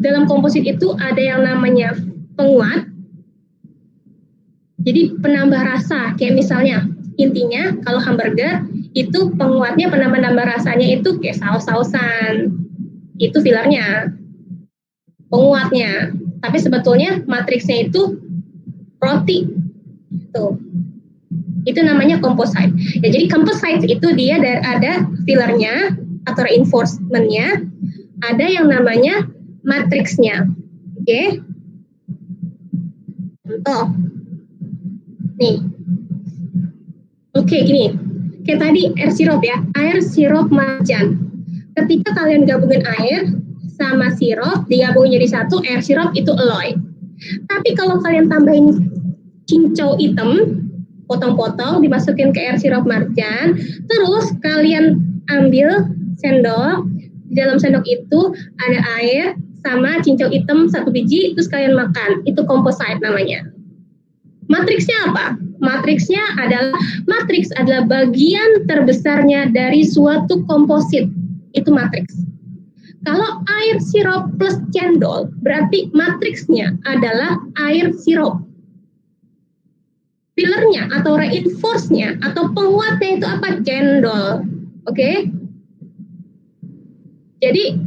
dalam komposit itu ada yang namanya penguat. Jadi penambah rasa, kayak misalnya, intinya kalau hamburger itu penguatnya penambah-nambah rasanya itu kayak saus-sausan. Itu fillernya, penguatnya. Tapi sebetulnya matriksnya itu roti. Tuh. Itu namanya composite. Ya, jadi composite itu dia ada fillernya atau reinforcementnya, ada yang namanya matriksnya. Oke. Contoh. Nih. Oke, gini. Kayak tadi air sirup ya, air sirup marjan. Ketika kalian gabungin air sama sirup, digabungin jadi satu, air sirup itu eloy. Tapi kalau kalian tambahin cincau hitam, potong-potong, dimasukin ke air sirup marjan, terus kalian ambil sendok, di dalam sendok itu ada air sama cincau hitam 1 biji, terus kalian makan, itu composite namanya. Matriksnya apa? Matriks adalah bagian terbesarnya dari suatu komposit. Itu matriks. Kalau air sirup plus cendol, berarti matriksnya adalah air sirup. Fillernya atau reinforce-nya atau penguatnya itu apa? Cendol. Oke? Jadi,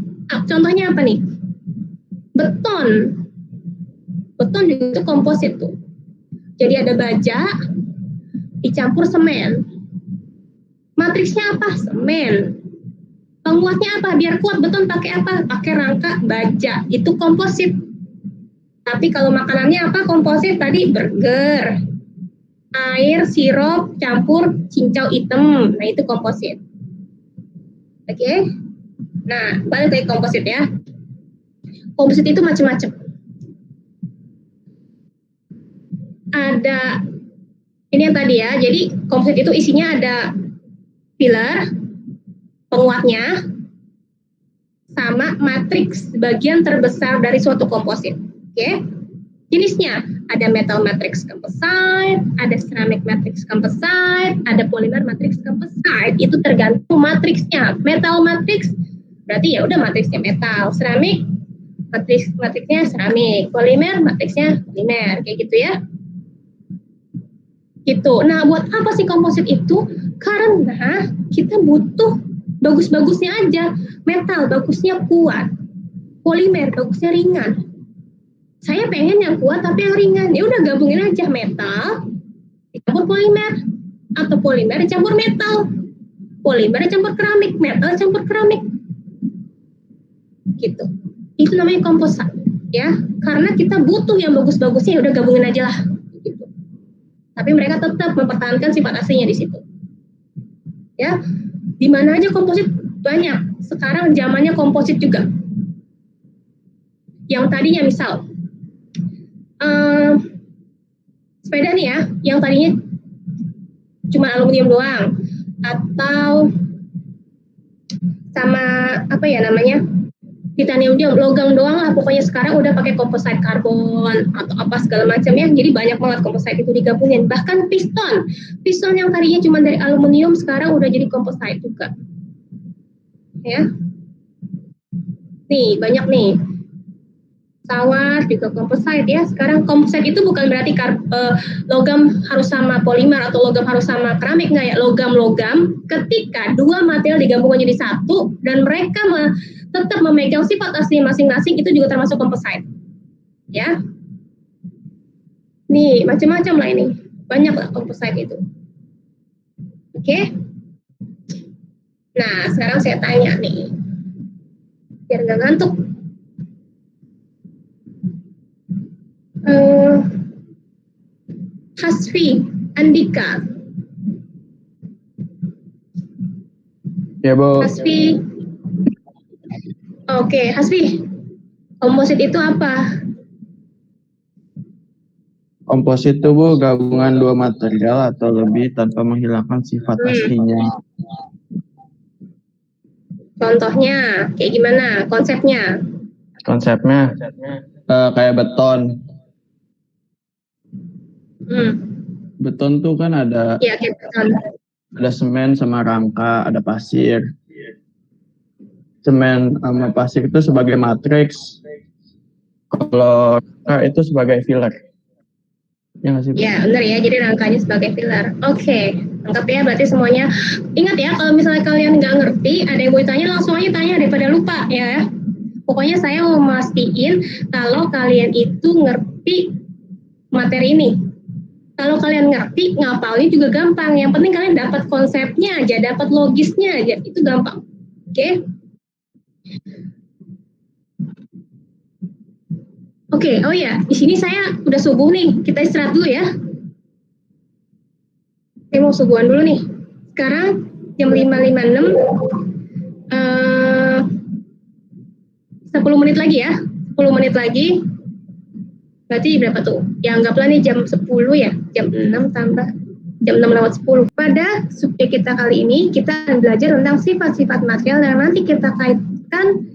contohnya apa nih? Beton. Beton juga itu komposit tuh. Jadi ada baja dicampur semen. Matriksnya apa? Semen. Penguatnya apa? Biar kuat beton pakai apa? Pakai rangka baja. Itu komposit. Tapi kalau makanannya apa komposit tadi? Burger. Air, sirup, campur cincau hitam. Nah, itu komposit. Oke? Nah, balik lagi komposit ya. Komposit itu macam-macam. Ada ini yang tadi ya, jadi komposit itu isinya ada filler, penguatnya, sama matriks bagian terbesar dari suatu komposit. Oke? Jenisnya ada metal matrix composite, ada ceramic matrix composite, ada polymer matrix composite. Itu tergantung matriksnya. Metal matrix berarti ya udah matriksnya metal, ceramic matriksnya ceramic, polymer matriksnya polimer, kayak gitu ya. Gitu. Nah, buat apa sih komposit itu? Karena kita butuh bagus-bagusnya aja. Metal bagusnya kuat, polimer bagusnya ringan. Saya pengen yang kuat tapi yang ringan. Ya udah gabungin aja metal dicampur polimer atau polimer dicampur metal. Polimer dicampur keramik, metal dicampur keramik. Gitu. Itu namanya komposit ya. Karena kita butuh yang bagus-bagusnya, ya udah gabungin aja lah. Tapi mereka tetap mempertahankan sifat aslinya di situ. Ya, di mana aja komposit banyak. Sekarang zamannya komposit juga. Yang tadinya misal sepeda nih ya, yang tadinya cuma aluminium doang, atau sama apa ya namanya, titanium logam doang lah, pokoknya sekarang udah pakai komposit karbon atau apa segala macam ya. Jadi banyak banget komposit itu digabungin. Bahkan piston yang tadinya cuma dari aluminium sekarang udah jadi komposit juga. Ya. Nih, banyak nih. Pesawat juga komposit ya. Sekarang komposit itu bukan berarti logam harus sama polimer atau logam harus sama keramik, enggak ya. Logam-logam ketika dua material digabungkan jadi satu dan mereka tetap memegang sifat asli masing-masing, itu juga termasuk komposit. Ya. Nih, macam-macam lah ini. Banyak lah komposit itu. Oke? Nah, sekarang saya tanya nih. Biar nggak ngantuk. Hasfi, Andika. Ya, Bu. Hasfi. Oke, Hasfi. Komposit itu apa? Komposit itu, Bu, gabungan dua material atau lebih tanpa menghilangkan sifat aslinya. Contohnya, kayak gimana? Konsepnya? Konsepnya kayak beton. Beton tuh kan ada, ya, kayak beton. Ada semen sama rangka, ada pasir. Semen sama pasir itu sebagai matriks. Kalau rangka itu sebagai filler. Ya nggak sih, Bu? Ya, benar ya. Jadi rangkanya sebagai filler. Oke, lengkap ya. Berarti semuanya. Ingat ya, kalau misalnya kalian nggak ngerti, ada yang mau tanya, langsung aja tanya daripada lupa ya. Pokoknya saya mau mastiin kalau kalian itu ngerti materi ini. Kalau kalian ngerti, ngapalin juga gampang. Yang penting kalian dapat konsepnya aja, dapat logisnya aja. Itu gampang. Oke? Oke, oh ya, di sini saya udah subuh nih. Kita istirahat dulu ya. Saya mau subuhan dulu nih. Sekarang jam 5.56. 10 menit lagi ya. 10 menit lagi. Berarti berapa tuh? Ya anggaplah nih jam 10 ya. Jam 6 tambah jam 6:10. Pada subjek kita kali ini, kita akan belajar tentang sifat-sifat material dan nanti kita kaitkan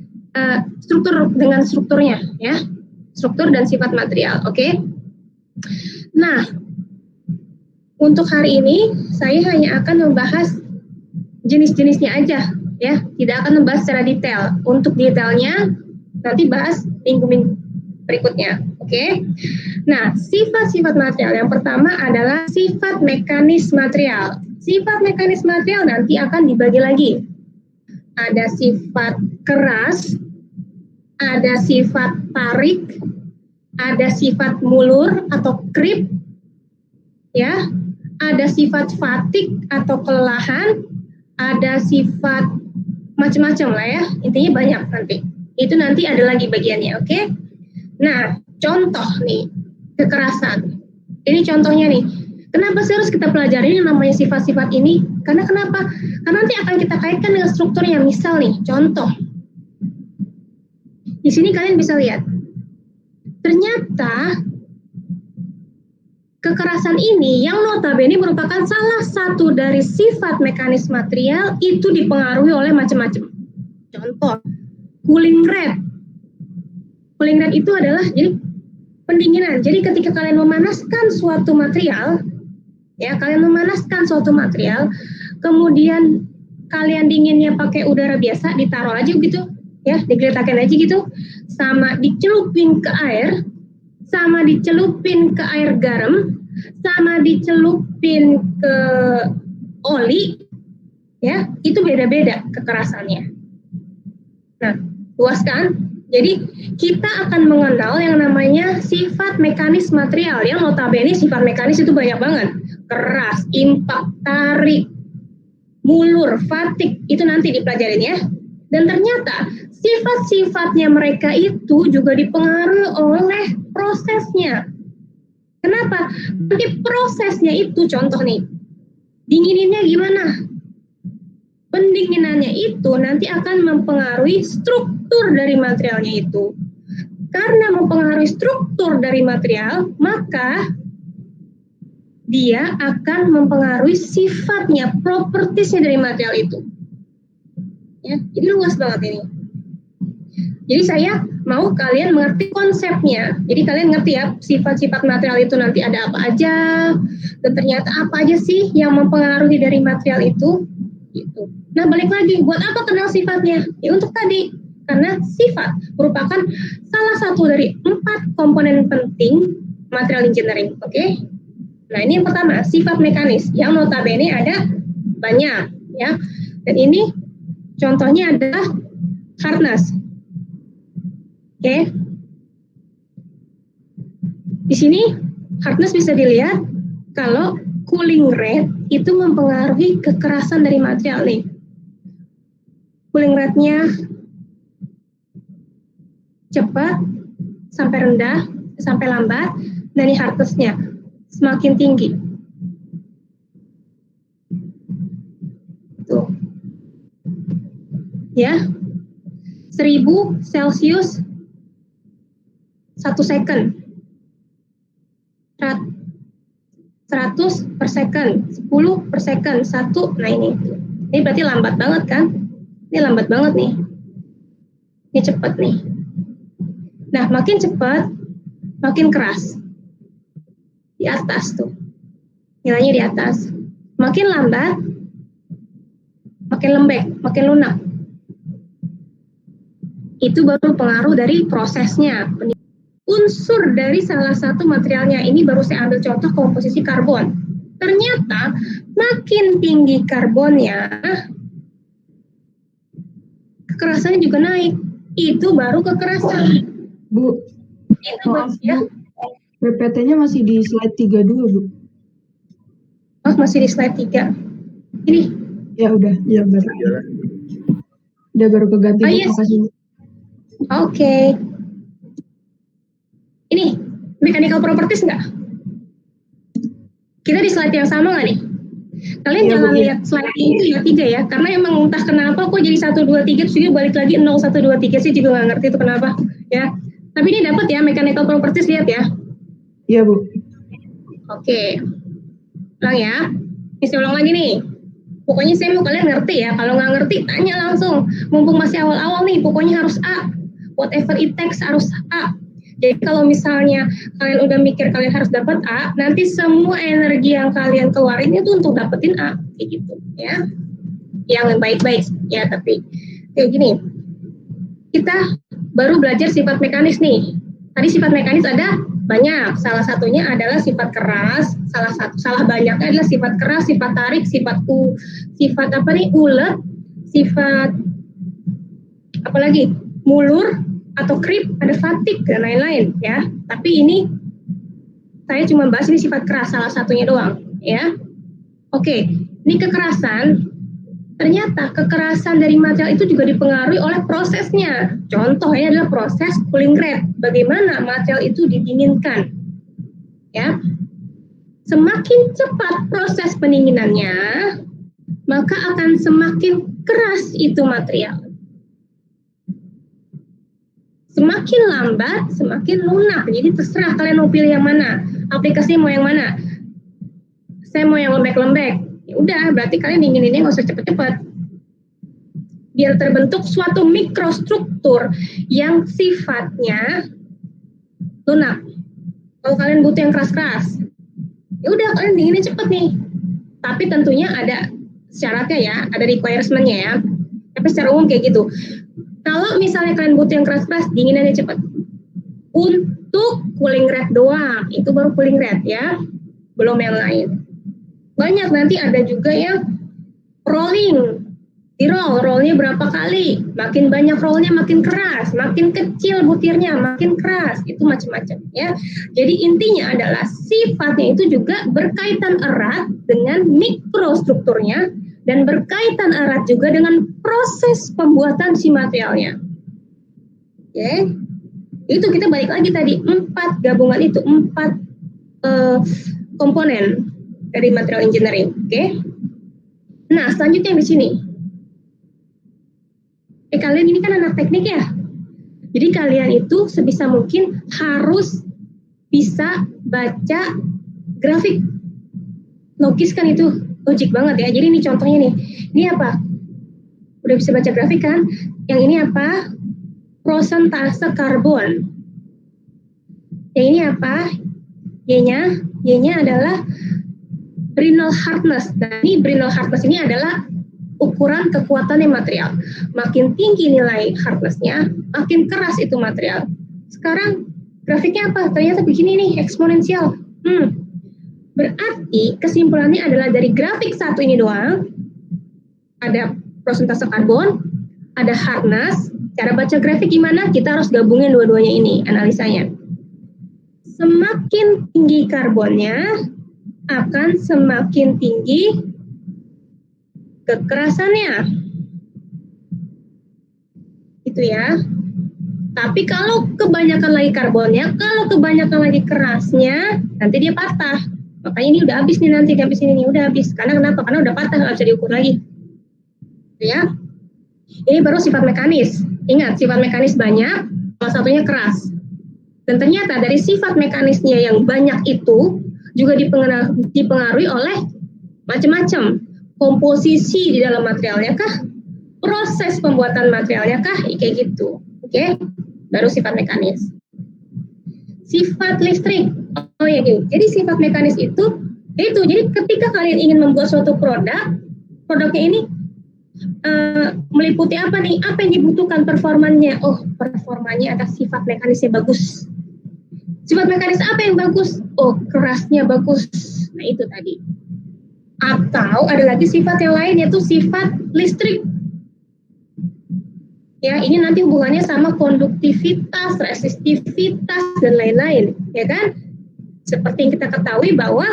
struktur dengan strukturnya ya. Struktur dan sifat material, oke? Nah, untuk hari ini saya hanya akan membahas jenis-jenisnya aja ya, tidak akan membahas secara detail. Untuk detailnya nanti bahas minggu-minggu berikutnya, oke? Nah, sifat-sifat material yang pertama adalah sifat mekanis material. Sifat mekanis material nanti akan dibagi lagi. Ada sifat keras, ada sifat tarik, ada sifat mulur atau creep, ya, ada sifat fatigue atau kelelahan, ada sifat macam-macam lah ya, intinya banyak nanti. Itu nanti ada lagi bagiannya, oke? Nah, contoh nih, kekerasan. Ini contohnya nih. Kenapa sih harus kita pelajari yang namanya sifat-sifat ini? Karena kenapa? Karena nanti akan kita kaitkan dengan strukturnya. Misal nih, contoh. Di sini kalian bisa lihat. Ternyata kekerasan ini yang notabene merupakan salah satu dari sifat mekanis material itu dipengaruhi oleh macam-macam. Contoh, cooling rate. Cooling rate itu adalah jadi pendinginan. Jadi ketika kalian memanaskan suatu material, ya kalian memanaskan suatu material, kemudian kalian dinginnya pakai udara biasa, ditaruh aja gitu, ya digeletakin aja gitu, sama dicelupin ke air, sama dicelupin ke air garam, sama dicelupin ke oli, ya itu beda-beda kekerasannya. Nah, luas kan? Jadi kita akan mengenal yang namanya sifat mekanis material yang notabene sifat mekanis itu banyak banget. Keras, impak, tarik, mulur, fatigue, itu nanti dipelajarin ya. Dan ternyata sifat-sifatnya mereka itu juga dipengaruhi oleh prosesnya. Kenapa? Nanti prosesnya itu contoh nih, dingininnya gimana? Pendinginannya itu nanti akan mempengaruhi struktur dari materialnya itu. Karena mempengaruhi struktur dari material, maka dia akan mempengaruhi sifatnya, propertiesnya dari material itu. Ya, jadi luas banget ini. Jadi saya mau kalian mengerti konsepnya. Jadi kalian ngerti ya sifat-sifat material itu nanti ada apa aja, dan ternyata apa aja sih yang mempengaruhi dari material itu. Gitu. Nah balik lagi, buat apa kenal sifatnya? Ya untuk tadi, karena sifat merupakan salah satu dari 4 komponen penting material engineering. Oke? Nah ini yang pertama, sifat mekanis yang notabene ada banyak ya. Dan ini contohnya adalah hardness. Oke. Di sini hardness bisa dilihat kalau cooling rate itu mempengaruhi kekerasan dari material nih. Cooling rate-nya cepat sampai rendah, sampai lambat, dan ini hardness-nya semakin tinggi. Tuh. Ya. 1000 Celsius 1 second. 100 per second, 10 per second, 1. Nah ini berarti lambat banget kan? Ini lambat banget nih. Ini cepat nih. Nah makin cepat, makin keras. Di atas tuh. Nilainya di atas. Makin lambat, makin lembek, makin lunak. Itu baru pengaruh dari prosesnya. unsur dari salah satu materialnya. Ini baru saya ambil contoh komposisi karbon. Ternyata makin tinggi karbonnya, kekerasannya juga naik. Itu baru kekerasan. Bu, Itu maaf ya. Bu, PPT-nya masih di slide 32 Bu. Oh, masih di slide 3. Ini. Ya udah, ya baru. Udah baru keganti Bu, Yes. makasih Bu. Oke. Ini, mechanical properties nggak? Kita di slide yang sama nggak nih? Kalian Iya, jangan Bu, iya. lihat slide itu ya 3 ya, karena emang entah kenapa kok jadi 1, 2, 3 terus juga balik lagi 0, 1, 2, 3 sih juga nggak ngerti itu kenapa ya. Tapi ini dapat ya mechanical properties, lihat ya. Iya Bu. Oke. Ulang ya. Ini saya ulang lagi nih. Pokoknya saya mau kalian ngerti ya. Kalau nggak ngerti tanya langsung. Mumpung masih awal-awal nih, pokoknya harus A. Whatever it takes harus A. Jadi kalau misalnya kalian udah mikir kalian harus dapat A, nanti semua energi yang kalian keluarin itu untuk dapetin A, kayak gitu ya. Yang baik-baik ya, tapi kayak gini. Kita baru belajar sifat mekanis nih. Tadi sifat mekanis ada banyak. Salah satunya adalah sifat keras. Salah banyaknya adalah sifat keras, sifat tarik, sifat ulet, sifat apa lagi? Mulur atau creep, ada fatigue dan lain-lain ya. Tapi ini saya cuma bahas ini sifat keras, salah satunya doang ya. Oke, ini kekerasan. Ternyata kekerasan dari material itu juga dipengaruhi oleh prosesnya. Contohnya adalah proses cooling rate. Bagaimana material itu didinginkan. Ya. Semakin cepat proses pendinginannya, maka akan semakin keras itu material. Semakin lambat, semakin lunak. Jadi terserah kalian mau pilih yang mana. Aplikasi mau yang mana. Saya mau yang lembek-lembek. Ya udah, berarti kalian dingininnya nggak usah cepet-cepet. Biar terbentuk suatu mikrostruktur yang sifatnya lunak. Kalau kalian butuh yang keras-keras, ya udah kalian dinginnya cepet nih. Tapi tentunya ada syaratnya ya, ada requirement-nya ya. Tapi secara umum kayak gitu. Kalau misalnya kalian butuh yang keras-keras, dinginannya cepet. Untuk cooling rate doang, itu baru cooling rate ya, belum yang lain. Banyak nanti ada juga yang rolling, di rollnya berapa kali, makin banyak rollnya makin keras, makin kecil butirnya makin keras, itu macam-macam ya. Jadi intinya adalah sifatnya itu juga berkaitan erat dengan mikrostrukturnya dan berkaitan erat juga dengan proses pembuatan si materialnya. Oke, itu kita balik lagi tadi 4 gabungan itu 4 komponen dari material engineering, oke? Nah, selanjutnya di sini. Kalian ini kan anak teknik ya. Jadi kalian itu sebisa mungkin harus bisa baca grafik. Logis kan itu, logik banget ya. Jadi ini contohnya nih. Ini apa? Udah bisa baca grafik kan? Yang ini apa? Prosentase karbon. Yang ini apa? Y-nya adalah Brinell hardness. Nah, ini Brinell hardness ini adalah ukuran kekuatan material. Makin tinggi nilai hardness-nya, makin keras itu material. Sekarang grafiknya apa? Ternyata begini nih, eksponensial. Berarti kesimpulannya adalah dari grafik satu ini doang, ada prosentase karbon, ada hardness. Cara baca grafik gimana? Kita harus gabungin dua-duanya ini, analisanya. Semakin tinggi karbonnya, akan semakin tinggi kekerasannya. Itu ya. Tapi kalau kebanyakan lagi karbonnya, kalau kebanyakan lagi kerasnya, nanti dia patah. Makanya ini udah habis nih nanti, habis ini nih udah habis. Karena kenapa? Karena udah patah, nggak bisa diukur lagi. Itu ya. Ini baru sifat mekanis. Ingat, sifat mekanis banyak, salah satunya keras. Dan ternyata dari sifat mekanisnya yang banyak itu, juga dipengaruhi oleh macam-macam komposisi di dalam materialnya kah, proses pembuatan materialnya kah, kayak gitu. Oke, baru sifat mekanis. Sifat listrik, oh ya gitu. Jadi sifat mekanis itu, jadi ketika kalian ingin membuat suatu produknya ini meliputi apa nih? Apa yang dibutuhkan performanya? Oh, performanya ada sifat mekanisnya bagus. Sifat mekanis apa yang bagus? Oh, kerasnya bagus. Nah, itu tadi. Atau ada lagi sifat yang lain, yaitu sifat listrik. Ya, ini nanti hubungannya sama konduktivitas, resistivitas, dan lain-lain, ya kan? Seperti yang kita ketahui bahwa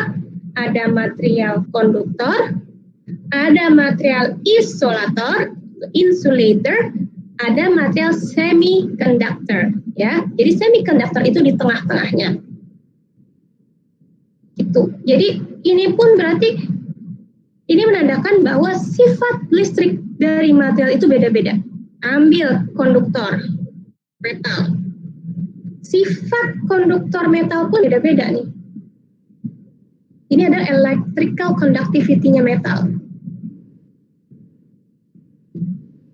ada material konduktor, ada material isolator, insulator, ada material semiconductor, ya. Jadi semiconductor itu di tengah-tengahnya. Itu. Jadi ini pun berarti ini menandakan bahwa sifat listrik dari material itu beda-beda. Ambil konduktor metal. Sifat konduktor metal pun beda-beda nih. Ini adalah electrical conductivity-nya metal.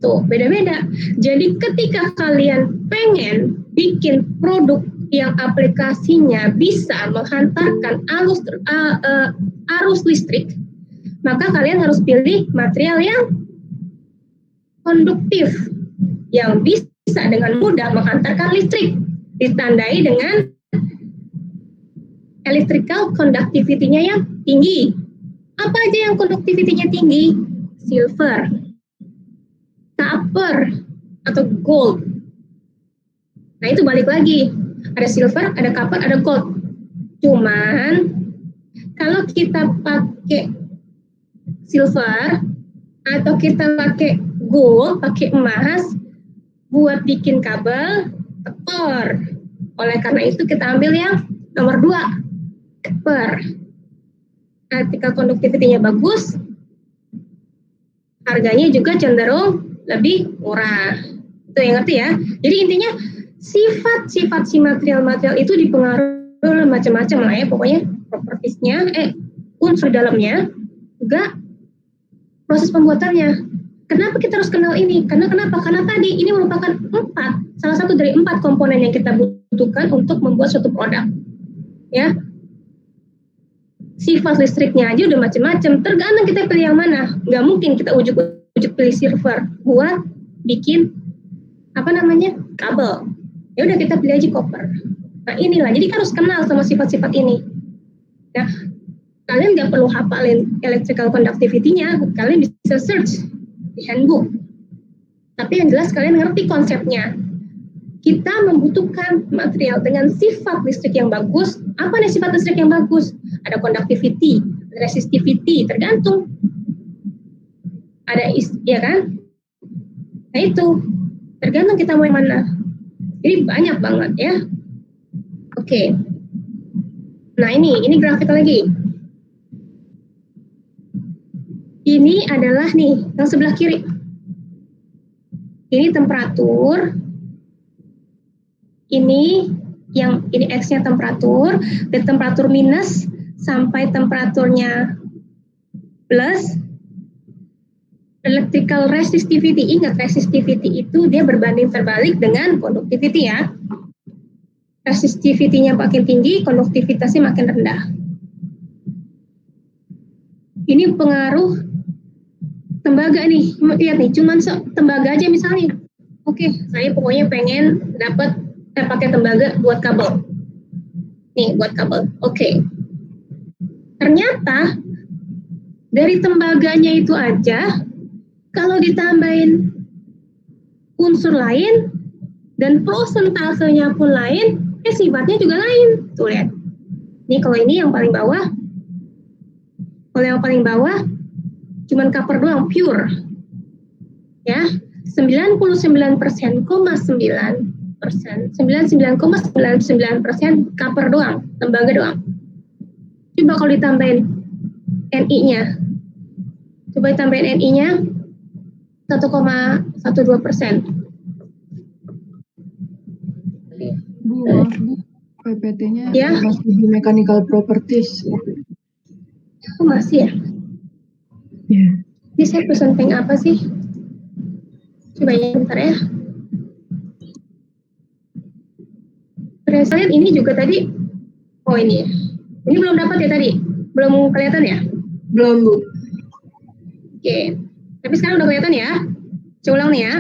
Tuh, beda-beda. Jadi ketika kalian pengen bikin produk yang aplikasinya bisa menghantarkan arus listrik, maka kalian harus pilih material yang konduktif, yang bisa dengan mudah menghantarkan listrik, ditandai dengan electrical conductivity-nya yang tinggi. Apa aja yang conductivity-nya tinggi? Silver, copper, atau gold. Nah, itu balik lagi. Ada silver, ada copper, ada gold. Cuman, kalau kita pakai silver, atau kita pakai gold, pakai emas, buat bikin kabel, tekor. Oleh karena itu, kita ambil yang nomor 2, copper. Ketika conductivity-nya bagus, harganya juga cenderung lebih murah. Itu yang ngerti ya. Jadi intinya sifat-sifat si material-material itu dipengaruhi oleh macam-macam lah ya, pokoknya propertiesnya, unsur dalamnya, juga proses pembuatannya. Kenapa kita harus kenal ini? Karena kenapa? Karena tadi ini merupakan salah satu dari 4 komponen yang kita butuhkan untuk membuat suatu produk. Ya, sifat listriknya aja udah macam-macam. Tergantung kita pilih yang mana. Nggak mungkin kita ujuk-ujuk pilih silver buat bikin kabel. Ya udah kita pilih aja copper. Nah inilah. Jadi kita harus kenal sama sifat-sifat ini. Nah, kalian nggak perlu hafalin electrical conductivity-nya. Kalian bisa search di handbook. Tapi yang jelas kalian ngerti konsepnya. Kita membutuhkan material dengan sifat listrik yang bagus. Apa nih sifat listrik yang bagus? Ada conductivity, resistivity, tergantung. Ada ya kan? Nah itu, tergantung kita mau yang mana. Jadi banyak banget ya. Oke. Nah ini grafik lagi. Ini adalah nih, yang sebelah kiri. Ini temperatur. Ini X-nya temperatur, dari temperatur minus sampai temperaturnya plus. Electrical resistivity, ingat resistivity itu dia berbanding terbalik dengan conductivity ya. Resistivity-nya makin tinggi, konduktivitasnya makin rendah. Ini pengaruh tembaga nih, lihat nih, cuman tembaga aja misalnya. Oke, saya pokoknya pengen dapat pakai tembaga buat kabel. Nih, buat kabel. Oke. Ternyata dari tembaganya itu aja, kalau ditambahin unsur lain dan prosentasenya pun lain, sifatnya juga lain. Tuh lihat. Nih kalau ini yang paling bawah, kalau yang paling bawah cuman copper doang, pure. Ya, 99,9%, 99,99% copper doang, tembaga doang. Coba kalau ditambahin Ni-nya, coba ditambahin Ni-nya 1,12%. Bu, PPT-nya ya? masih di mechanical properties. Oh, masih ya? Ya. Ini saya presenting apa sih? Coba ya, bentar ya. Lihat ini juga tadi. Oh ini ya. Ini belum dapat ya tadi? Belum kelihatan ya? Belum, Bu. Oke. Tapi sekarang udah kelihatan ya? Saya ulang nih ya.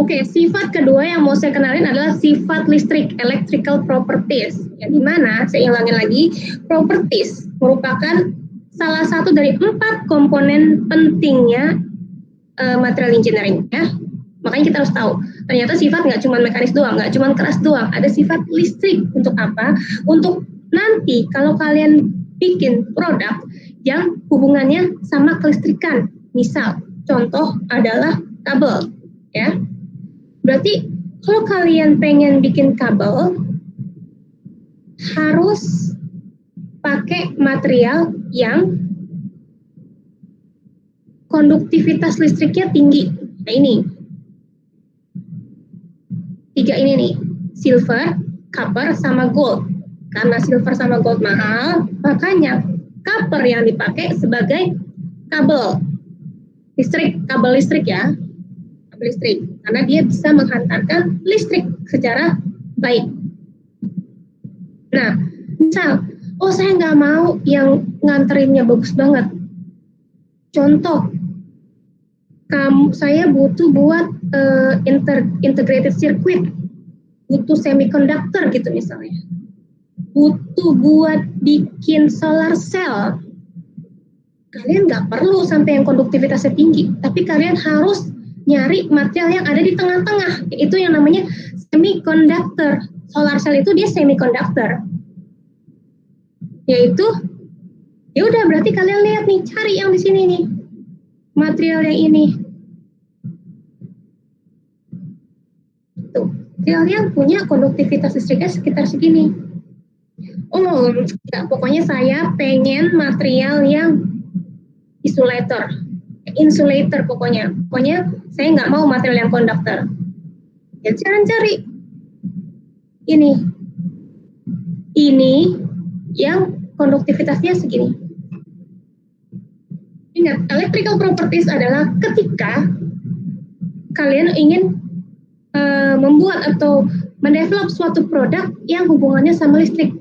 Oke, sifat kedua yang mau saya kenalin adalah sifat listrik, electrical properties. Yang dimana, saya ulangin lagi, properties merupakan salah satu dari 4 komponen pentingnya material engineering. Ya. Makanya kita harus tahu, ternyata sifat nggak cuma mekanis doang, nggak cuma keras doang, ada sifat listrik. Untuk apa? Untuk nanti kalau kalian bikin produk yang hubungannya sama kelistrikan. Misal, contoh adalah kabel. Ya. Berarti kalau kalian pengen bikin kabel, harus pakai material yang konduktivitas listriknya tinggi. Nah ini, 3 ini nih, silver, copper, sama gold. Karena silver sama gold mahal, makanya copper yang dipakai sebagai kabel listrik, kabel listrik ya. Listrik, karena dia bisa menghantarkan listrik secara baik. Nah, misal, oh saya nggak mau yang nganterinnya bagus banget. Contoh, saya butuh buat integrated circuit, butuh semiconductor gitu misalnya, butuh buat bikin solar cell. Kalian nggak perlu sampai yang konduktivitasnya tinggi, tapi kalian harus nyari material yang ada di tengah-tengah, itu yang namanya semiconductor. Solar cell itu dia semiconductor, yaitu ya udah berarti kalian lihat nih, cari yang di sini nih, material yang ini. Tuh, material yang punya konduktivitas listriknya sekitar segini. Oh, enggak, pokoknya saya pengen material yang insulator pokoknya saya nggak mau material yang konduktor. Ya jangan cari ini yang konduktivitasnya segini. Ingat, electrical properties adalah ketika kalian ingin membuat atau mendevelop suatu produk yang hubungannya sama listrik.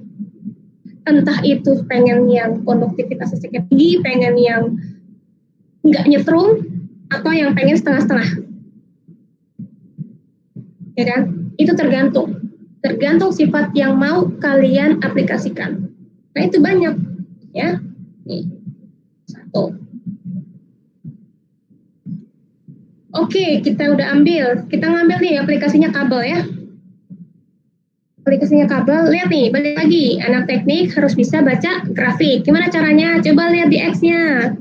Entah itu pengen yang konduktivitas listriknya tinggi, pengen yang nggak nyetrum, atau yang pengen setengah-setengah. Ya kan? Itu tergantung sifat yang mau kalian aplikasikan. Nah itu banyak, ya. Nih, 1. Oke, kita udah ambil. Kita ngambil nih aplikasinya kabel ya. Aplikasinya kabel, lihat nih, balik lagi. Anak teknik harus bisa baca grafik. Gimana caranya? Coba lihat di X-nya.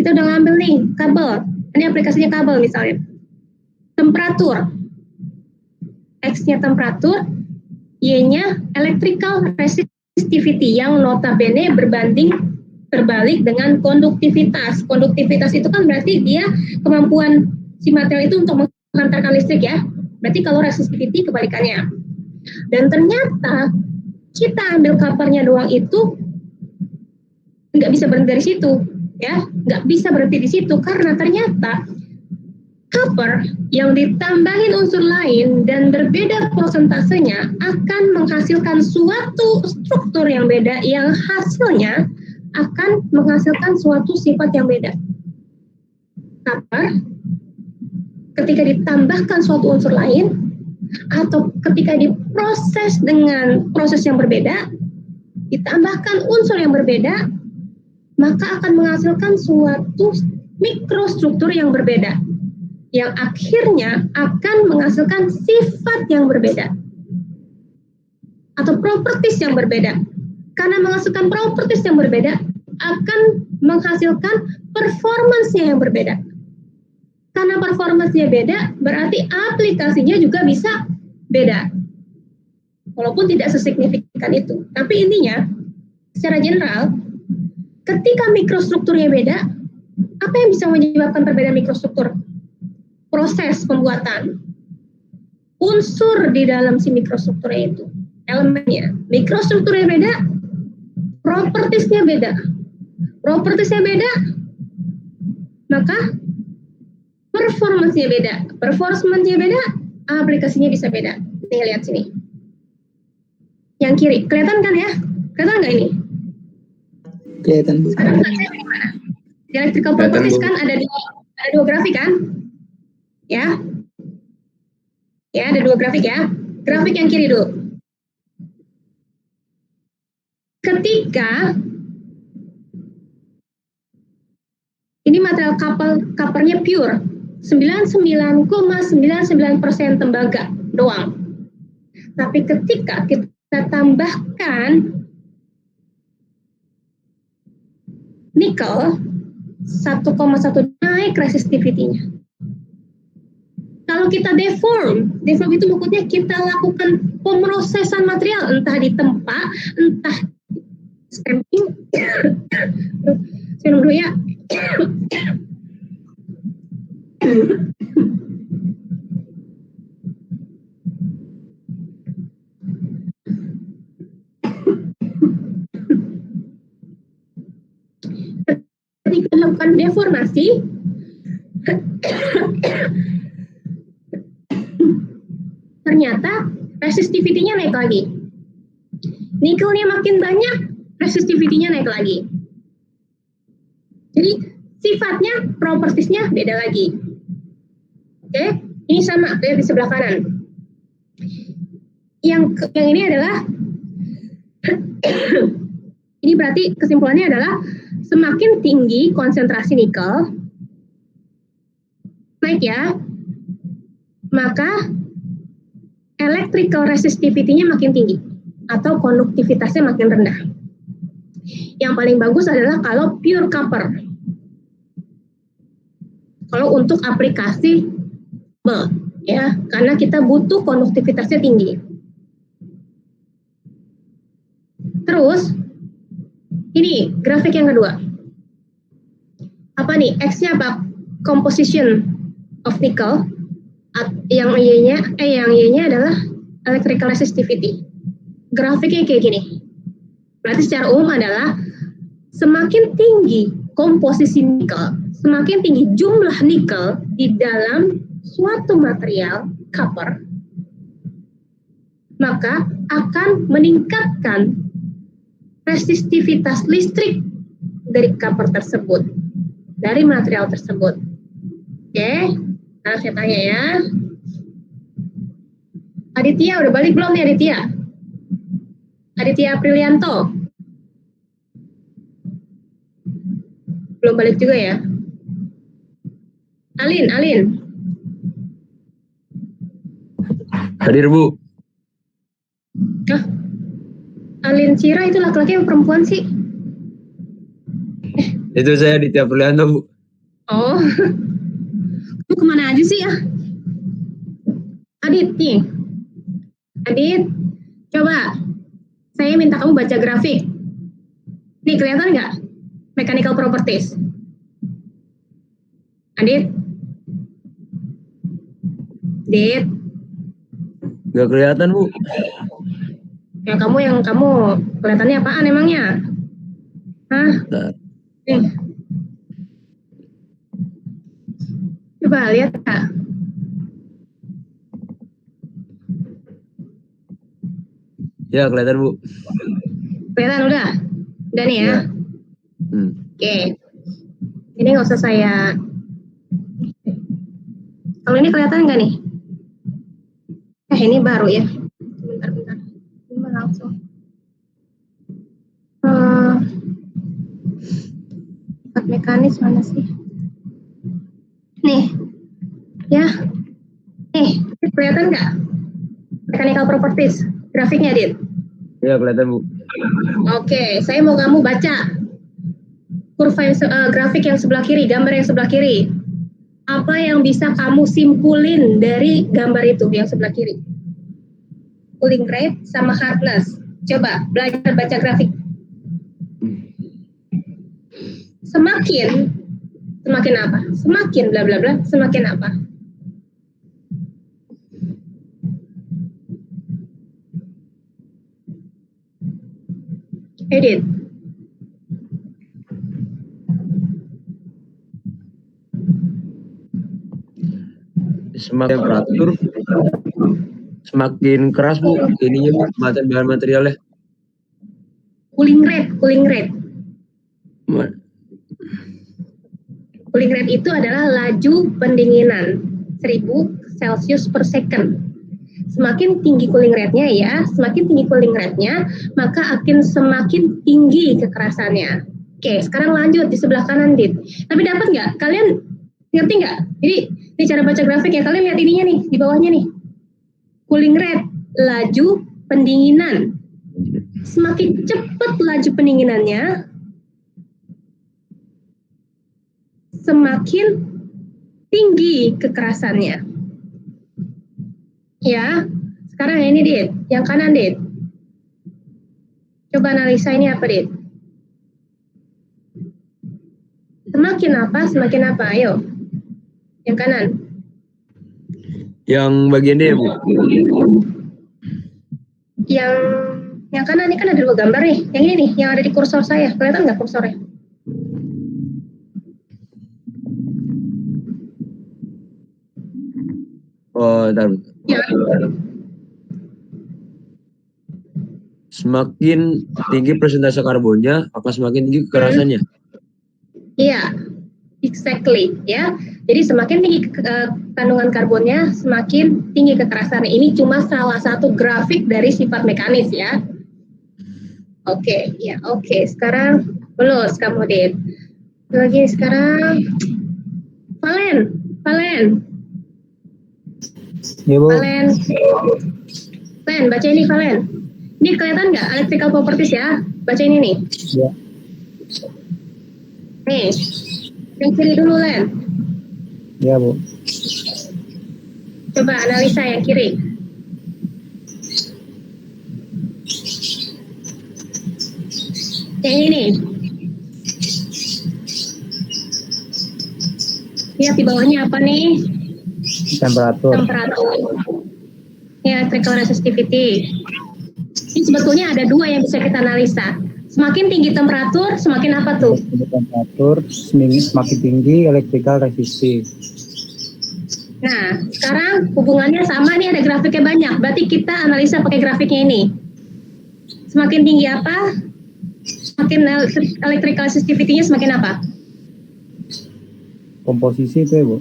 Kita udah ngambil nih, kabel. Ini aplikasinya kabel misalnya. Temperatur. X-nya temperatur, Y-nya electrical resistivity yang notabene terbalik dengan konduktivitas. Konduktivitas itu kan berarti dia kemampuan si material itu untuk menghantarkan listrik ya. Berarti kalau resistivity kebalikannya. Dan ternyata kita ambil coppernya doang itu nggak bisa berhenti dari situ, ya, nggak bisa berhenti di situ karena ternyata copper yang ditambahin unsur lain dan berbeda prosentasenya akan menghasilkan suatu struktur yang beda yang hasilnya akan menghasilkan suatu sifat yang beda. Copper ketika ditambahkan suatu unsur lain atau ketika diproses dengan proses yang berbeda, ditambahkan unsur yang berbeda, maka akan menghasilkan suatu mikrostruktur yang berbeda, yang akhirnya akan menghasilkan sifat yang berbeda, atau properties yang berbeda. Karena menghasilkan properties yang berbeda, akan menghasilkan performance-nya yang berbeda. Karena performance-nya beda, berarti aplikasinya juga bisa beda. Walaupun tidak sesignifikan itu. Tapi intinya, secara general, ketika mikrostrukturnya beda, apa yang bisa menyebabkan perbedaan mikrostruktur? Proses pembuatan. Unsur di dalam si mikrostrukturnya itu. Elemennya. Mikrostrukturnya beda, propertiesnya beda. Propertiesnya beda, maka performance-nya beda. Performance-nya beda, aplikasinya bisa beda. Nih, lihat sini. Yang kiri, kelihatan kan ya? Kelihatan nggak ini? Kelihatan, Bu. Sekarang saya di mana? Di electrical properties kan ada dua grafik kan? Ya. Ya, ada dua grafik ya. Grafik yang kiri dulu. Ketika ini material covernya pure, 99,99% tembaga doang. Tapi ketika kita tambahkan nikel 1,1 naik resistivity-nya. Kalau kita deform itu maksudnya kita lakukan pemrosesan material, entah di tempat, entah stamping. Saya dulu ya. Ketika melakukan deformasi, ternyata resistivity-nya naik lagi. Nikelnya makin banyak, resistivity-nya naik lagi. Jadi sifatnya, propertiesnya beda lagi. Oke, ini sama kayak di sebelah kanan. Yang ini adalah ini berarti kesimpulannya adalah semakin tinggi konsentrasi nikel, naik ya, maka electrical resistivity-nya makin tinggi atau konduktivitasnya makin rendah. Yang paling bagus adalah kalau pure copper. Kalau untuk aplikasi ya, karena kita butuh konduktivitasnya tinggi. Terus ini grafik yang kedua. Apa nih? X-nya apa? Composition of nickel. Yang Y-nya adalah electrical resistivity. Grafiknya kayak gini. Berarti secara umum adalah semakin tinggi komposisi nikel, semakin tinggi jumlah nikel di dalam suatu material copper, maka akan meningkatkan resistivitas listrik dari copper tersebut, dari material tersebut. Oke, nah saya tanya ya. Aditya udah balik belum nih Aditya? Aditya Aprilianto? Belum balik juga ya? Alin. Hadir, Bu. Hah? Alin Cira itu laki-laki atau perempuan sih? Itu saya di tiap Prianto, Bu. Oh, kamu kemana aja sih ya? Adit nih. Adit, coba saya minta kamu baca grafik. Nih, kelihatan nggak? Mechanical properties. Adit? Adit? Nggak kelihatan, Bu. Yang kamu kelihatannya apaan emangnya? Hah? Nah, Coba lihat Kak. ya kelihatan, Bu. Kelihatan udah? Udah nih ya? Ya. Oke. Ini nggak usah saya. Kalau ini kelihatan nggak nih? Ini baru ya. Bentar. Ini langsung. Mekanis mana sih? Nih. Ya. Nih, kelihatan nggak? Mechanical properties. Grafiknya, Dit. Ya kelihatan, Bu. Oke, saya mau kamu baca kurva grafik yang sebelah kiri, gambar yang sebelah kiri. Apa yang bisa kamu simpulin dari gambar itu yang sebelah kiri? Cooling rate sama hardness. Coba belajar baca grafik. Semakin apa? Semakin bla bla bla, semakin apa? Edit. Semakin temperatur, semakin keras, Bu. Ininya, Bu, bahan materialnya. Cooling rate. Cooling rate itu adalah laju pendinginan 1000 Celsius per second. Semakin tinggi cooling rate-nya ya, semakin tinggi cooling rate-nya, maka akan semakin tinggi kekerasannya. Oke, sekarang lanjut di sebelah kanan, Dit. Tapi dapat nggak? Kalian ngerti nggak? Jadi, ini cara baca grafik ya. Kalian lihat ininya nih, di bawahnya nih. Cooling rate, laju pendinginan. Semakin cepat laju pendinginannya, semakin tinggi kekerasannya. Ya, sekarang ini Dit, yang kanan Dit. Coba analisa ini apa Dit? Semakin apa? Ayo. Yang kanan. Yang bagian D ya, Bu? Yang kanan ini kan ada dua gambar nih. Yang ini nih, yang ada di kursor saya. Kelihatan nggak kursornya? Oh, bentar. Ya. Semakin tinggi persentase karbonnya, maka semakin tinggi kekerasannya. Iya, exactly ya. Jadi semakin tinggi kandungan karbonnya, semakin tinggi kekerasannya. Ini cuma salah satu grafik dari sifat mekanis ya. Oke, ya oke. Sekarang lulus kamu Dit. Lagi sekarang Valen. Ya, Bu. Valen, baca ini Valen. Ini kelihatan nggak electrical properties ya? Baca ini nih. Ya. Nih, yang kiri dulu Len. Ya, Bu. Coba analisa yang kiri. Yang ini. Lihat di bawahnya apa nih? Temperatur. Ya, electrical resistivity. Ini sebetulnya ada dua yang bisa kita analisa. Semakin tinggi temperatur, semakin apa tuh? Temperatur semakin tinggi, electrical resistive. Nah, sekarang hubungannya sama nih, ada grafiknya banyak. Berarti kita analisa pakai grafiknya ini. Semakin tinggi apa? Semakin electrical resistivity-nya semakin apa? Komposisi itu ya, Bu.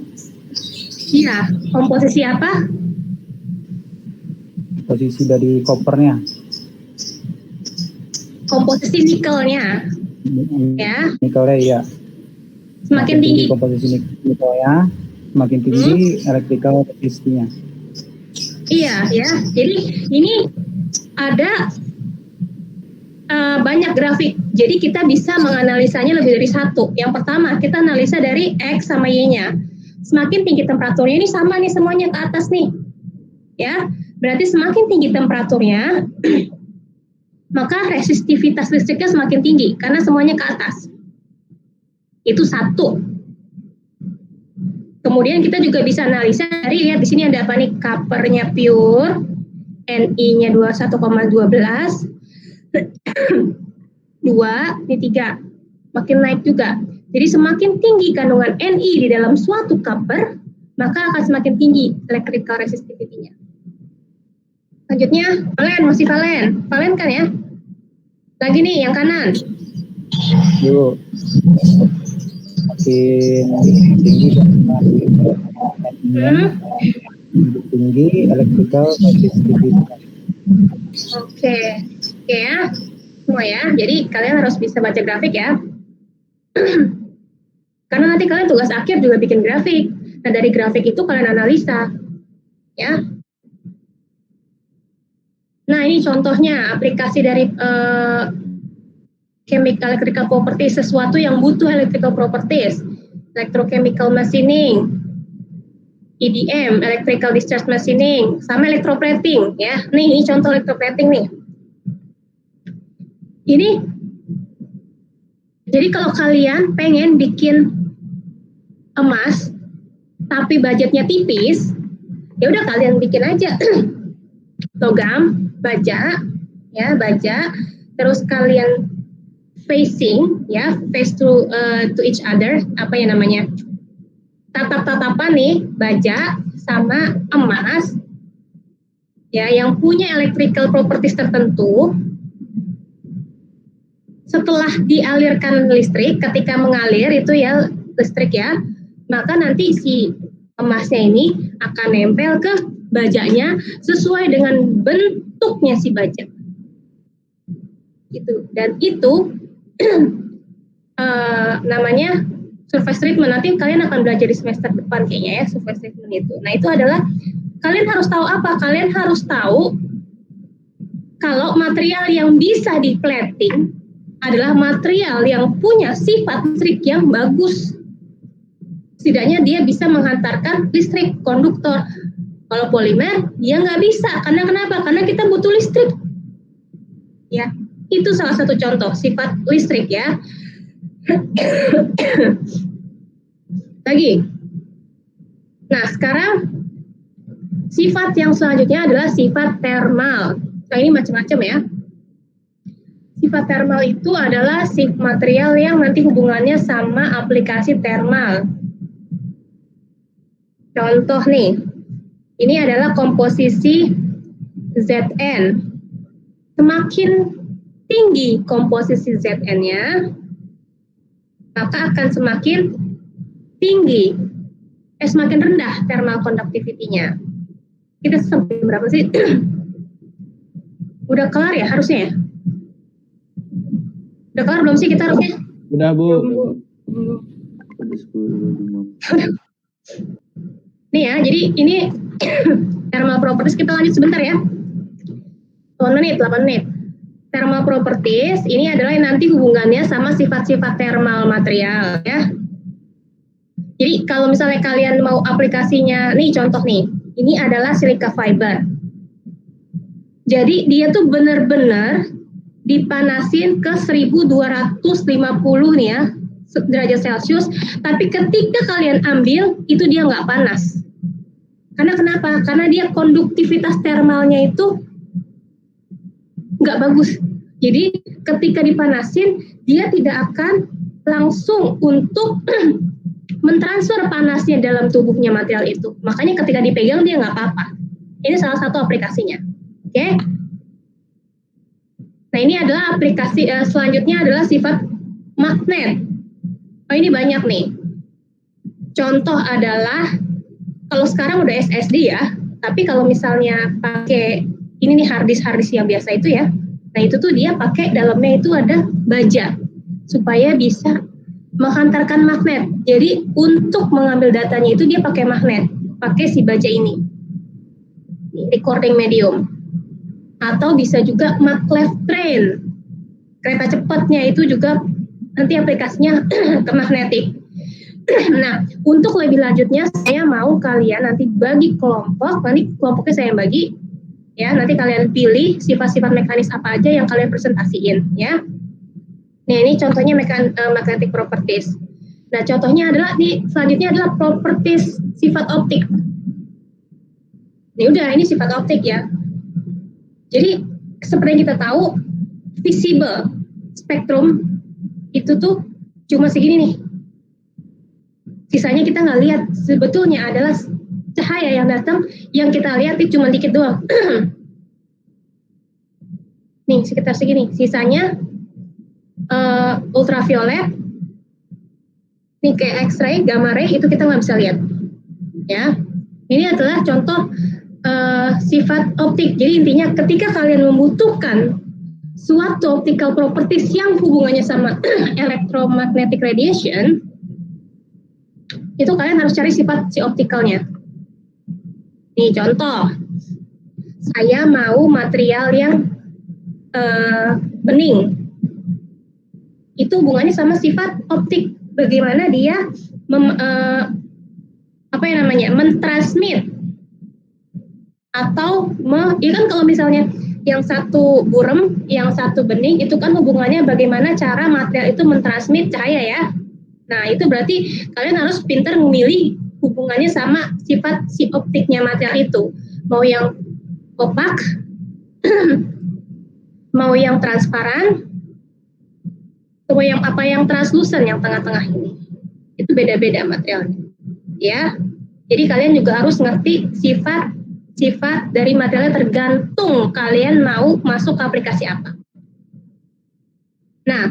Iya, komposisi apa? Posisi dari kopernya. Komposisi nikelnya, ya. Nikelnya iya. Semakin tinggi. Komposisi nikelnya, semakin tinggi electrical resistivity-nya. Iya, ya. Jadi ini ada banyak grafik. Jadi kita bisa menganalisanya lebih dari satu. Yang pertama, kita analisa dari X sama Y-nya. Semakin tinggi temperaturnya, ini sama nih semuanya ke atas nih. Ya, berarti semakin tinggi temperaturnya, maka resistivitas listriknya semakin tinggi karena semuanya ke atas. Itu satu. Kemudian kita juga bisa analisa dari, lihat di sini ada apa nih, coppernya pure, Ni-nya 21,12, 2, ini 3, makin naik juga. Jadi semakin tinggi kandungan Ni di dalam suatu copper, maka akan semakin tinggi electrical resistivity-nya. Selanjutnya, masih Valen kan ya? Lagi nih, yang kanan. Yuk. Makin tinggi tinggi electrical resistivity. Oke ya, semua ya. Jadi kalian harus bisa baca grafik ya. Karena nanti kalian tugas akhir juga bikin grafik. Nah, dari grafik itu kalian analisa. Ya. Nah, ini contohnya aplikasi dari chemical electrical properties, sesuatu yang butuh electrical properties. Electrochemical machining, EDM, electrical discharge machining, sama electroplating ya. Nih, ini contoh electroplating nih. Ini jadi kalau kalian pengen bikin emas tapi budgetnya tipis, ya udah kalian bikin aja logam, baja, terus kalian facing, ya, face to each other, apa ya namanya, tatap-tatapan nih, baja sama emas, ya, yang punya electrical properties tertentu. Setelah dialirkan listrik, ketika mengalir itu ya listrik ya, maka nanti si emasnya ini akan nempel ke bajanya sesuai dengan bentuknya si baja. Gitu. Dan itu namanya surface treatment. Nanti kalian akan belajar di semester depan kayaknya ya, surface treatment itu. Nah, itu adalah kalian harus tahu apa? Kalian harus tahu kalau material yang bisa di plating adalah material yang punya sifat listrik yang bagus. Setidaknya dia bisa menghantarkan listrik, konduktor. Kalau polimer, dia nggak bisa. Karena kenapa? Karena kita butuh listrik. Ya, itu salah satu contoh sifat listrik ya. Lagi. Nah, sekarang sifat yang selanjutnya adalah sifat thermal. Nah, ini macam-macam ya. Sifat thermal itu adalah sifat material yang nanti hubungannya sama aplikasi thermal. Contoh nih, ini adalah komposisi Zn. Semakin tinggi komposisi Zn-nya, maka akan semakin tinggi, semakin rendah thermal conductivity-nya. Kita sampai berapa sih? Udah kelar ya harusnya ya? Udah kelar belum sih kita harusnya? Udah, Bu. Nih ya, jadi ini thermal properties, kita lanjut sebentar ya. 8 menit. Thermal properties ini adalah yang nanti hubungannya sama sifat-sifat thermal material ya. Jadi kalau misalnya kalian mau aplikasinya, nih contoh nih, ini adalah silica fiber. Jadi dia tuh benar-benar dipanasin ke 1250 nih ya, derajat Celcius, tapi ketika kalian ambil, itu dia nggak panas. Karena kenapa? Karena dia konduktivitas thermalnya itu nggak bagus. Jadi ketika dipanasin, dia tidak akan langsung untuk mentransfer panasnya dalam tubuhnya material itu. Makanya ketika dipegang dia nggak apa-apa. Ini salah satu aplikasinya. Oke? Nah, ini adalah aplikasi selanjutnya adalah sifat magnet. Oh, ini banyak nih. Contoh adalah kalau sekarang udah SSD ya, tapi kalau misalnya pakai ini nih hard disk yang biasa itu ya. Nah, itu tuh dia pakai dalamnya itu ada baja supaya bisa menghantarkan magnet. Jadi untuk mengambil datanya itu dia pakai magnet, pakai si baja ini. Recording medium. Atau bisa juga maglev train. Kereta cepatnya itu juga nanti aplikasinya ke magnetik. Nah, untuk lebih lanjutnya saya mau kalian nanti bagi kelompok, nanti kelompoknya saya bagi ya, nanti kalian pilih sifat-sifat mekanis apa aja yang kalian presentasiin ya. Nah, ini contohnya magnetic properties. Nah, contohnya adalah selanjutnya adalah properties sifat optik. Ini udah, ini sifat optik ya. Jadi seperti yang kita tahu, visible spektrum itu tuh cuma segini nih. Sisanya kita nggak lihat. Sebetulnya adalah cahaya yang datang, yang kita lihat itu cuma dikit doang. Nih, sekitar segini. Sisanya ultraviolet, nih kayak X-ray, gamma ray, itu kita nggak bisa lihat. Ya, ini adalah contoh sifat optik. Jadi intinya ketika kalian membutuhkan suatu optical properties yang hubungannya sama electromagnetic radiation, itu kalian harus cari sifat si optikalnya. Nih contoh, saya mau material yang bening, itu hubungannya sama sifat optik. Bagaimana dia mentransmit atau ya kan kalau misalnya yang satu burem, yang satu bening, itu kan hubungannya bagaimana cara material itu mentransmit cahaya ya. Nah, itu berarti kalian harus pintar memilih hubungannya sama sifat si optiknya material itu. Mau yang opak, mau yang transparan, atau yang translucent yang tengah-tengah ini. Itu beda-beda materialnya. Ya. Jadi kalian juga harus ngerti sifat dari materialnya, tergantung kalian mau masuk ke aplikasi apa. Nah,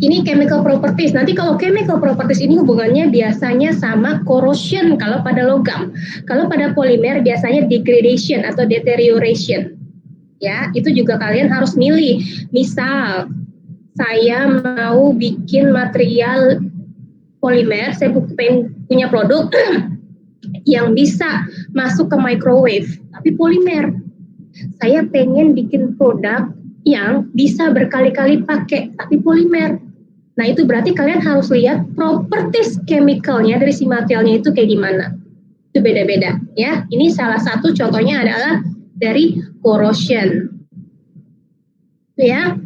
Ini chemical properties. Nanti kalau chemical properties ini hubungannya biasanya sama corrosion kalau pada logam. Kalau pada polimer biasanya degradation atau deterioration. Ya, itu juga kalian harus milih. Misal saya mau bikin material polimer, saya pengen punya produk yang bisa masuk ke microwave, tapi polimer. Saya pengen bikin produk yang bisa berkali-kali pakai, tapi polimer. Nah, itu berarti kalian harus lihat properties chemicalnya dari si materialnya itu kayak gimana. Itu beda-beda ya. Ini salah satu contohnya adalah dari corrosion. Ya.